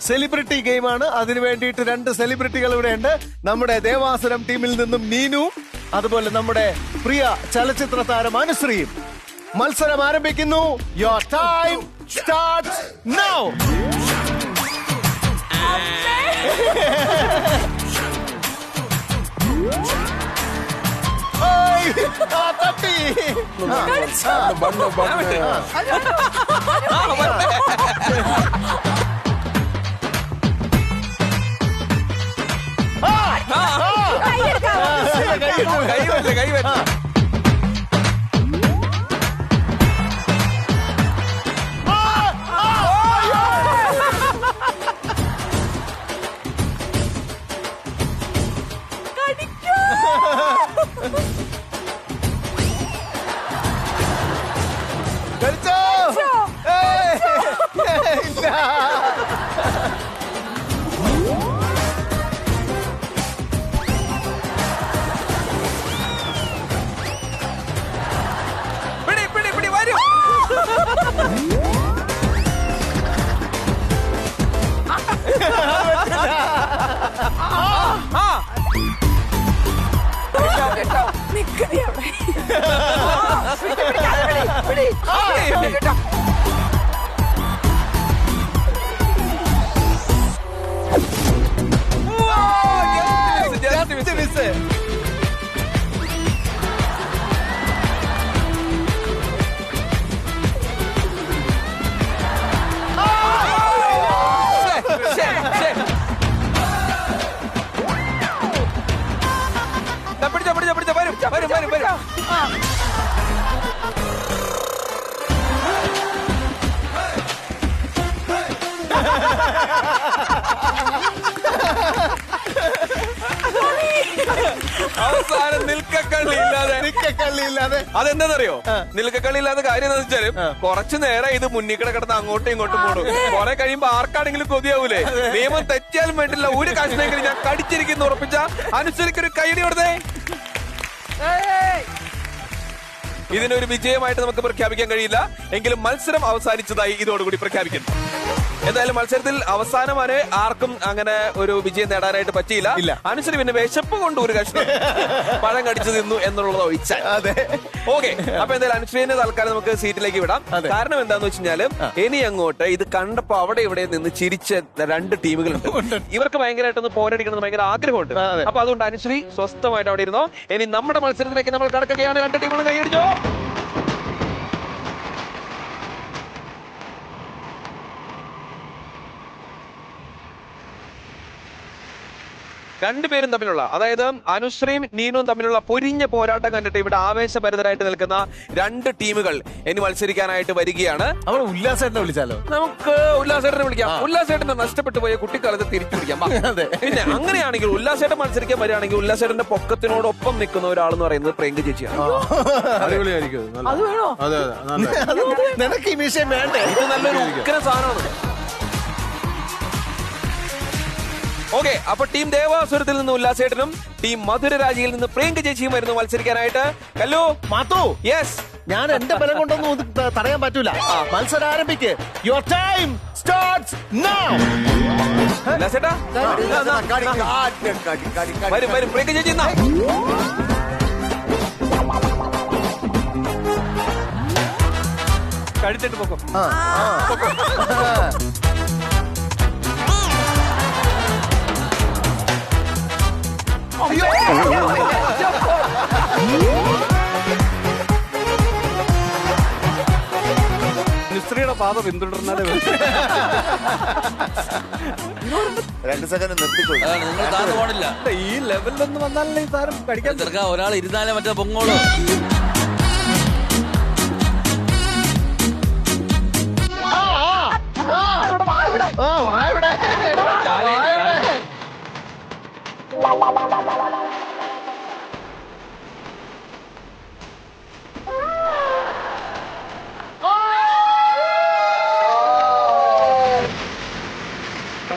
സെലിബ്രിറ്റി ഗെയിമാണ്. അതിനു വേണ്ടിയിട്ട് 2 സെലിബ്രിറ്റികൾ ഇവിടെ ഉണ്ട്. നമ്മുടെ ദേവാസുരം ടീമിൽ നിന്നും നീനു, അതുപോലെ നമ്മുടെ പ്രിയ ചലച്ചിത്ര താരം അനുശ്രീയും. മത്സരം ആരംഭിക്കുന്നു. Your time starts now. തട്ടി കൈ അവസാനം നിൽക്കക്കള്ളിയില്ലാതെ അതെന്താണെന്നറിയോ? നിൽക്കക്കള്ളിയില്ലാത്ത കാര്യം എന്താ വെച്ചാലും കുറച്ചു നേരം ഇത് മുന്നിൽ കിടന്ന് അങ്ങോട്ടും ഇങ്ങോട്ടും പോടും. കുറെ കഴിയുമ്പോ ആർക്കാണെങ്കിലും കൊതിയാവൂലേ? നിയമം തെറ്റിയാലും വേണ്ടില്ല, ഒരു കഷ്ണമെങ്കിലും ഞാൻ കടിച്ചിരിക്കുന്നു ഉറപ്പിച്ച അനുസരിക്കൊരു കൈയടി കൊടുത്തേ. ഇതിനൊരു വിജയമായിട്ട് നമുക്ക് പ്രഖ്യാപിക്കാൻ കഴിയില്ല, എങ്കിലും മത്സരം അവസാനിച്ചതായി ഇതോടുകൂടി പ്രഖ്യാപിക്കുന്നു. എന്തായാലും മത്സരത്തിൽ അവസാനം വരെ ആർക്കും അങ്ങനെ ഒരു വിജയം നേടാനായിട്ട് പറ്റിയില്ല. അനുസരി പിന്നെ വിശപ്പ് കൊണ്ട് ഒരു കഷ്ണം പഴം കടിച്ചു തിന്നു എന്നുള്ളത് ഒഴിച്ചാൽ. ഓക്കെ, അപ്പൊ എന്തായാലും അനുശ്രീനെ തൽക്കാലം നമുക്ക് സീറ്റിലേക്ക് വിടാം. കാരണം എന്താന്ന് വെച്ച് കഴിഞ്ഞാല് ഇനി അങ്ങോട്ട് ഇത് കണ്ടപ്പോ അവിടെ ഇവിടെ നിന്ന് ചിരിച്ച രണ്ട് ടീമുകളുണ്ട്. ഇവർക്ക് ഭയങ്കരമായിട്ടൊന്ന് പോരടിക്കണമെന്ന് ഭയങ്കര ആഗ്രഹമുണ്ട്. അപ്പൊ അതുകൊണ്ട് അനുശ്രീ സ്വസ്ഥമായിട്ട് അവിടെ ഇരുന്നോ. ഇനി നമ്മുടെ മത്സരത്തിലേക്ക് നമ്മൾ കടക്കുകയാണ്. രണ്ട് ടീമുകളും കൈയടിച്ചോ. രണ്ടുപേരും തമ്മിലുള്ള, അതായത് അനുശ്രീയും നീനും തമ്മിലുള്ള പൊരിഞ്ഞ പോരാട്ടം കണ്ടിട്ട് ഇവിടെ ആവേശഭരിതരായിട്ട് നിൽക്കുന്ന രണ്ട് ടീമുകൾ ഇനി മത്സരിക്കാനായിട്ട് വരികയാണ്. നമ്മൾ ഉല്ലാസേട്ടനെ വിളിച്ചാലോ? നമുക്ക് ഉല്ലാസേട്ടനെ വിളിക്കാം. ഉല്ലാസേട്ടനെ നഷ്ടപ്പെട്ടു പോയ കുട്ടിക്കാലത്ത് തിരിച്ചു വിളിക്കാം. പിന്നെ അങ്ങനെയാണെങ്കിൽ ഉല്ലാസേട്ടൻ മത്സരിക്കാൻ വരികയാണെങ്കിൽ ഉല്ലാസേട്ടന്റെ പൊക്കത്തിനോടൊപ്പം നിൽക്കുന്ന ഒരാളെന്ന് പറയുന്നത് പ്രിയങ്ക ചേച്ചിയാണ്. നിനക്ക് ഈ വിഷയം വേണ്ടേ? ഇത് നല്ലൊരു ഉഗ്ര സാധനമാണ്. ഓക്കെ, അപ്പൊ ടീം ദേവാസുരത്തിൽ നിന്ന് ഉല്ലാസേട്ടനും ടീം മധുരരാജിയിൽ നിന്ന് പ്രിയങ്ക ചേച്ചിയും വരുന്നു മത്സരിക്കാനായിട്ട്. ഹലോ മാത്തു. യെസ്, ഞാൻ എന്റെ ബലം കൊണ്ടൊന്നും തടയാൻ പറ്റൂല. മത്സരം ആരംഭിക്ക്. Your time starts now. ഉല്ലാസേട്ടാ വരും വരും. പ്രിയങ്ക ചേച്ചി എന്നാ കഴുത്തിട്ട് പോക്കും. അനുശ്രീയുടെ പാത പിന്തുടർന്നാലേ 2 സെക്കൻഡ് നിർത്തിക്കൊള്ളു. നിങ്ങൾ താന്ന് പോണില്ല. ഈ ലെവലിലൊന്നും വന്നാലല്ലേ ഈ താരം കടിക്കാൻ. ഒരാൾ ഇരുന്നാലേ മറ്റേ പൊങ്ങോളൂ.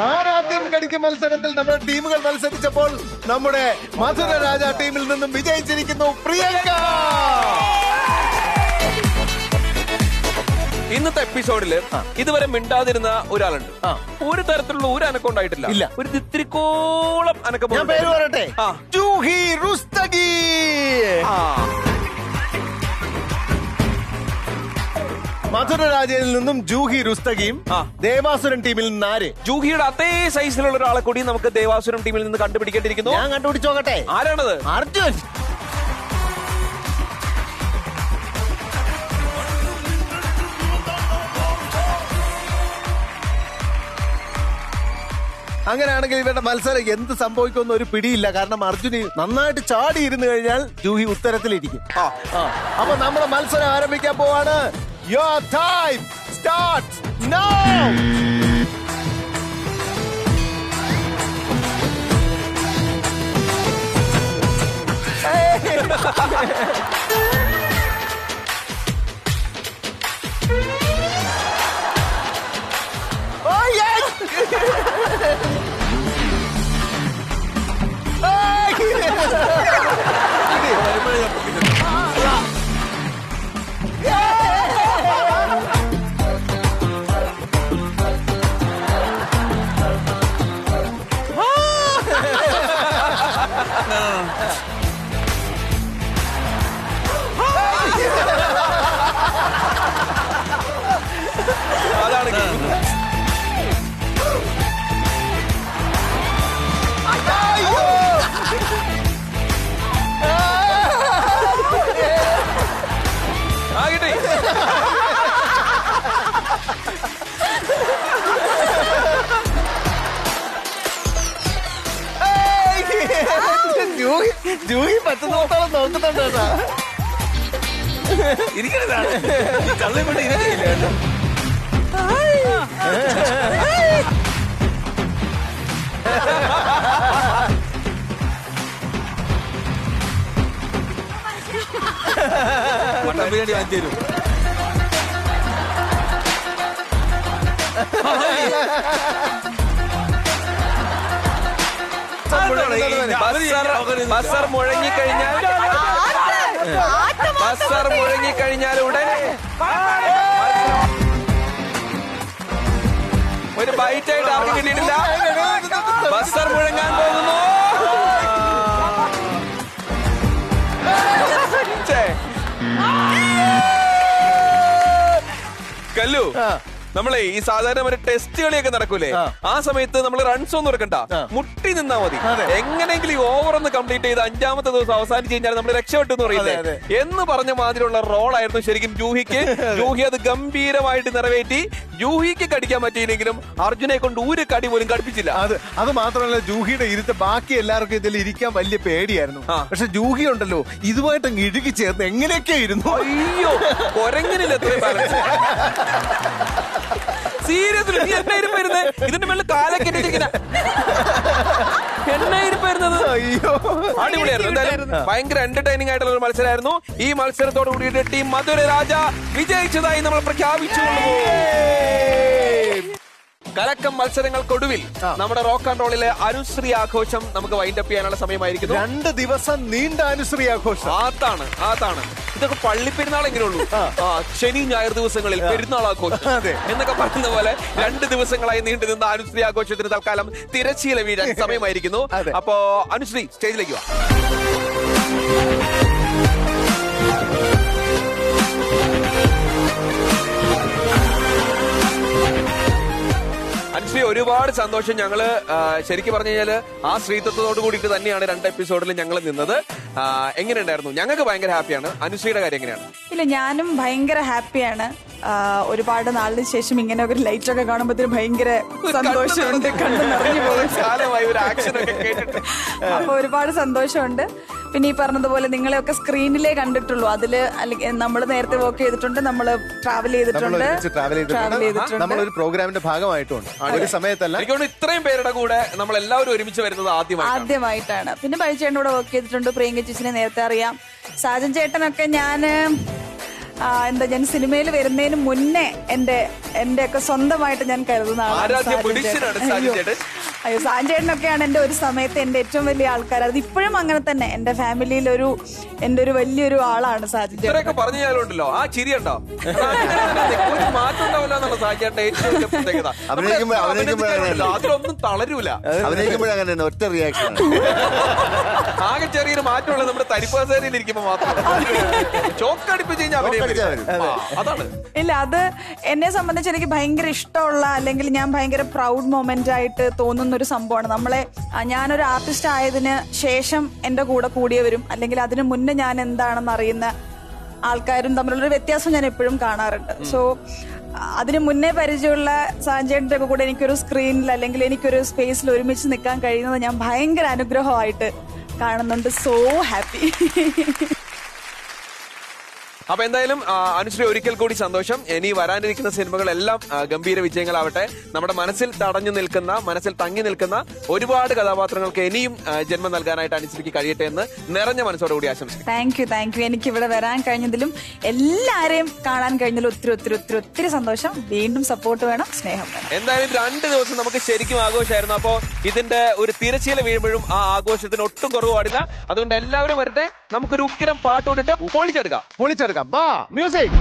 ആരാദ്യം കടിക്കും മത്സരത്തിൽ നമ്മുടെ ടീമുകൾ മത്സരിച്ചപ്പോൾ നമ്മുടെ മധുര രാജ ടീമിൽ നിന്നും വിജയിച്ചിരിക്കുന്നു പ്രിയങ്ക. ഇന്നത്തെ എപ്പിസോഡില് ഇതുവരെ മിണ്ടാതിരുന്ന ഒരാളുണ്ട്. ഒരു തരത്തിലുള്ള ഒരു അനക്കം ഉണ്ടായിട്ടില്ല. ഒരു തിത്തിരിക്കോളം അനക്കം. ഞാൻ പേര് പറയട്ടെ, ജൂഹി റുസ്തഗി. മധുര രാജയിൽ നിന്നും ജൂഹി റുസ്തഗിയും ദേവാസുരൻ ടീമിൽ നിന്ന് ആര്? ജൂഹിയുടെ അതേ സൈസിലുള്ള ഒരാളെ കൂടി നമുക്ക് ദേവാസുരൻ ടീമിൽ നിന്ന് കണ്ടുപിടിക്കേണ്ടിയിരിക്കുന്നു. ഞാൻ കണ്ടുപിടിച്ചോക്കട്ടെ. ആരാണത്? അർജുൻ. അങ്ങനെയാണെങ്കിൽ ഇവരുടെ മത്സരം എന്ത് സംഭവിക്കുമെന്ന് ഒരു പിടിയില്ല. കാരണം അർജുന് നന്നായിട്ട് ചാടി ഇരുന്ന് കഴിഞ്ഞാൽ ജൂഹി ഉത്തരത്തിലിരിക്കും. അപ്പൊ നമ്മുടെ മത്സരം ആരംഭിക്കാൻ പോവാണ്. Your time starts now. Oh yes. അതാണ് ആ കിട്ടി. ജൂഹി പറ്റുന്നിടത്തോളം നോക്കുന്നുണ്ട് കേട്ടോ. ഇരിക്കണതാണ് തള്ളിപ്പെട്ട് ഇരിക്കില്ല കേട്ടോ. മട്ടൻ ബിരിയാണി വാങ്ങി തരും. ബസർ മുഴങ്ങിക്കഴിഞ്ഞാൽ ഉടൻ ഒരു ബൈറ്റായിട്ട് ആർക്കും കിട്ടിയിട്ടില്ല. ബസർ മുഴങ്ങാൻ പോകുന്നു. കല്ലു, നമ്മളെ ഈ സാധാരണ ഒരു ടെസ്റ്റ് കളിയൊക്കെ നടക്കൂലേ, ആ സമയത്ത് നമ്മൾ റൺസ് ഒന്നും എടുക്കണ്ട, മുട്ടി നിന്നാ മതി. എങ്ങനെയെങ്കിലും ഈ ഓവർ ഒന്ന് കംപ്ലീറ്റ് ചെയ്ത് 5ാമത്തെ ദിവസം അവസാനിച്ച് കഴിഞ്ഞാൽ നമ്മൾ രക്ഷപ്പെട്ടു എന്ന് പറയുന്നത് എന്ന് പറഞ്ഞ മാതിരിയുള്ള റോളായിരുന്നു ശരിക്കും ജൂഹിക്ക്. ജൂഹി അത് ഗംഭീരമായിട്ട് നിറവേറ്റി. ജൂഹിക്ക് കടിക്കാൻ പറ്റിയില്ലെങ്കിലും അർജുനെ കൊണ്ട് ഒരു കടി പോലും കടിപ്പിച്ചില്ല. അത് മാത്രമല്ല, ജൂഹിയുടെ ഇരുത്ത് ബാക്കി എല്ലാവർക്കും ഇതിൽ ഇരിക്കാൻ വലിയ പേടിയായിരുന്നു. പക്ഷെ ജൂഹി ഉണ്ടല്ലോ ഇതുമായിട്ട് ഇടുക്കി ചേർന്ന് എങ്ങനെയൊക്കെ ഇരുന്നു. അയ്യോ, കൊരങ്ങനില്ല എത്രയും ബാലൻസ്. സീരിയസ്ലി നീ എണ്ണ ഇരുപ്പായിരുന്നേ, ഇതിന്റെ മേളിൽ കാലൊക്കെ എണ്ണ ഇരുപ്പായിരുന്നത്. അയ്യോ, അടിപൊളിയായിരുന്നു. എന്തായാലും ഭയങ്കര എന്റർടൈനിങ് ആയിട്ടുള്ള ഒരു മത്സരമായിരുന്നു. ഈ മത്സരത്തോട് കൂടിയിട്ട് ടീം മധുര രാജ വിജയിച്ചതായി നമ്മൾ പ്രഖ്യാപിച്ചുകൊള്ളു. കലക്കം മത്സരങ്ങൾക്കൊടുവിൽ നമ്മുടെ റോക്ക് ആൻഡ് റോളിലെ അനുശ്രീ ആഘോഷം നമുക്ക് വൈൻഡപ്പ് ചെയ്യാനുള്ള സമയമായിരിക്കുന്നു. 2 ദിവസം നീണ്ട അനുശ്രീ ആഘോഷം. അതാണ് ഇതൊക്കെ പള്ളിപ്പെരുന്നാളെങ്കിലും ഉള്ളൂ. ശനി ഞായർ ദിവസങ്ങളിൽ പെരുന്നാൾ ആഘോഷം എന്നൊക്കെ പറയുന്ന പോലെ 2 ദിവസങ്ങളായി നീണ്ടു നിന്ന അനുശ്രീ ആഘോഷത്തിന് തൽക്കാലം തിരശ്ശീല വീഴാൻ സമയമായിരിക്കുന്നു. അപ്പോ അനുശ്രീ സ്റ്റേജിലേക്ക് വാ. അനുശ്രീ, ഒരുപാട് സന്തോഷം. ഞങ്ങള് ശരിക്കും പറഞ്ഞു കഴിഞ്ഞാല് ആ സ്ത്രീത്വത്തോട് കൂടിയിട്ട് തന്നെയാണ് 2 എപ്പിസോഡിൽ ഞങ്ങൾ നിന്നത്. എങ്ങനെയുണ്ടായിരുന്നു? ഞങ്ങൾക്ക് ഭയങ്കര ഹാപ്പിയാണ്. അനുശ്രീയുടെ കാര്യം എങ്ങനെയാണ്? ഇല്ല, ഞാനും ഭയങ്കര ഹാപ്പിയാണ്. ഒരുപാട് നാളിന് ശേഷം ഇങ്ങനെ ഒരു ലൈറ്റ് ഒക്കെ കാണുമ്പോഴത്തേനും ഭയങ്കര സന്തോഷമുണ്ട്. കണ്ടു നിറഞ്ഞു പോകും. അപ്പൊ ഒരുപാട് സന്തോഷമുണ്ട്. പിന്നെ ഈ പറഞ്ഞതുപോലെ നിങ്ങളെയൊക്കെ സ്ക്രീനിലേ കണ്ടിട്ടുള്ളൂ. അതില് നമ്മൾ നേരത്തെ വർക്ക് ചെയ്തിട്ടുണ്ട്, നമ്മൾ ട്രാവൽ ചെയ്തിട്ടുണ്ട്. നമ്മളൊരു പ്രോഗ്രാമിന്റെ ഭാഗമായിട്ടുണ്ട്. ഒരു സമയത്തല്ല, ഇത്രയും പേരുടെ കൂടെ നമ്മൾ എല്ലാവരും ഒരുമിച്ച് വരുന്നത് ആദ്യമായിട്ടാണ്. പിന്നെ ബൈചേട്ടൻ്റെ കൂടെ വർക്ക് ചെയ്തിട്ടുണ്ട്. പ്രിയങ്ക ചേച്ചിനെ നേരത്തെ അറിയാം. സാജൻ ചേട്ടനൊക്കെ ഞാൻ സിനിമയിൽ വരുന്നതിന് മുന്നേ എന്റെ ഒക്കെ സ്വന്തമായിട്ട് ഞാൻ കരുതുന്ന ആളാണ്. അയ്യോ, സാഞ്ചേട്ടനൊക്കെയാണ് എന്റെ ഒരു സമയത്ത് എന്റെ ഏറ്റവും വലിയ ആൾക്കാർ. അത് ഇപ്പോഴും അങ്ങനെ തന്നെ. എന്റെ ഫാമിലിയിൽ എന്റെ ഒരു വലിയൊരു ആളാണ് സാജൻ ചേട്ടൻ. പറഞ്ഞാലുണ്ടല്ലോ ആ ചിരിയുണ്ടോ അതിലൊന്നും തളരൂല. ഒറ്റ റിയാക്ഷൻ. ആകെ ചെറിയൊരു മാറ്റമുള്ള നമ്മുടെ തരിപ്പാസേരിയിൽ ഇരിക്കുമ്പോ മാത്രം ചോക്കടിപ്പിച്ച് കഴിഞ്ഞാൽ അതാണ്. ഇല്ല, അത് എന്നെ സംബന്ധിച്ച് എനിക്ക് ഭയങ്കര ഇഷ്ടമുള്ള, അല്ലെങ്കിൽ ഞാൻ ഭയങ്കര പ്രൗഡ് മൊമെന്റ് ആയിട്ട് തോന്നുന്ന ഒരു സംഭവമാണ്. ഞാനൊരു ആർട്ടിസ്റ്റ് ആയതിന് ശേഷം എന്റെ കൂടെ കൂടിയവരും അല്ലെങ്കിൽ അതിനു മുന്നേ ഞാൻ എന്താണെന്ന് അറിയുന്ന ആൾക്കാരും തമ്മിലുള്ളൊരു വ്യത്യാസം ഞാൻ എപ്പോഴും കാണാറുണ്ട്. സോ അതിന് മുന്നേ പരിചയമുള്ള സാഞ്ചേട്ടൻ്റെ ഒക്കെ കൂടെ എനിക്കൊരു സ്ക്രീനിൽ അല്ലെങ്കിൽ എനിക്കൊരു സ്പേസിൽ ഒരുമിച്ച് നിൽക്കാൻ കഴിയുന്നത് ഞാൻ ഭയങ്കര അനുഗ്രഹമായിട്ട് കാണുന്നുണ്ട്. So happy. അപ്പൊ എന്തായാലും അനുശ്രീ, ഒരിക്കൽ കൂടി സന്തോഷം. ഇനി വരാനിരിക്കുന്ന സിനിമകളെല്ലാം ഗംഭീര വിജയങ്ങളാവട്ടെ. നമ്മുടെ മനസ്സിൽ തടഞ്ഞു നിൽക്കുന്ന, മനസ്സിൽ തങ്ങി നിൽക്കുന്ന ഒരുപാട് കഥാപാത്രങ്ങൾക്ക് ഇനിയും ജന്മം നൽകാനായിട്ട് അനുശ്രീക്ക് കഴിയട്ടെ എന്ന് നിറഞ്ഞ മനസ്സോടുകൂടി ആശംസിക്കുന്നു. Thank you. എനിക്ക് ഇവിടെ വരാൻ കഴിഞ്ഞതിലും എല്ലാരെയും കാണാൻ കഴിഞ്ഞതിലും ഒത്തിരി സന്തോഷം. വീണ്ടും സപ്പോർട്ട് വേണം, സ്നേഹം വേണം. എന്തായാലും 2 ദിവസം നമുക്ക് ശരിക്കും ആഘോഷമായിരുന്നു. അപ്പോ ഇതിന്റെ ഒരു തിരശ്ശീല വീഴുമ്പോഴും ആ ആഘോഷത്തിന് ഒട്ടും കുറവ് പാടില്ല. അതുകൊണ്ട് എല്ലാവരും വരട്ടെ, നമുക്കൊരു ഉക്കിരം പാട്ടോടിട്ട് പൊളിച്ചെടുക്കാം. Music.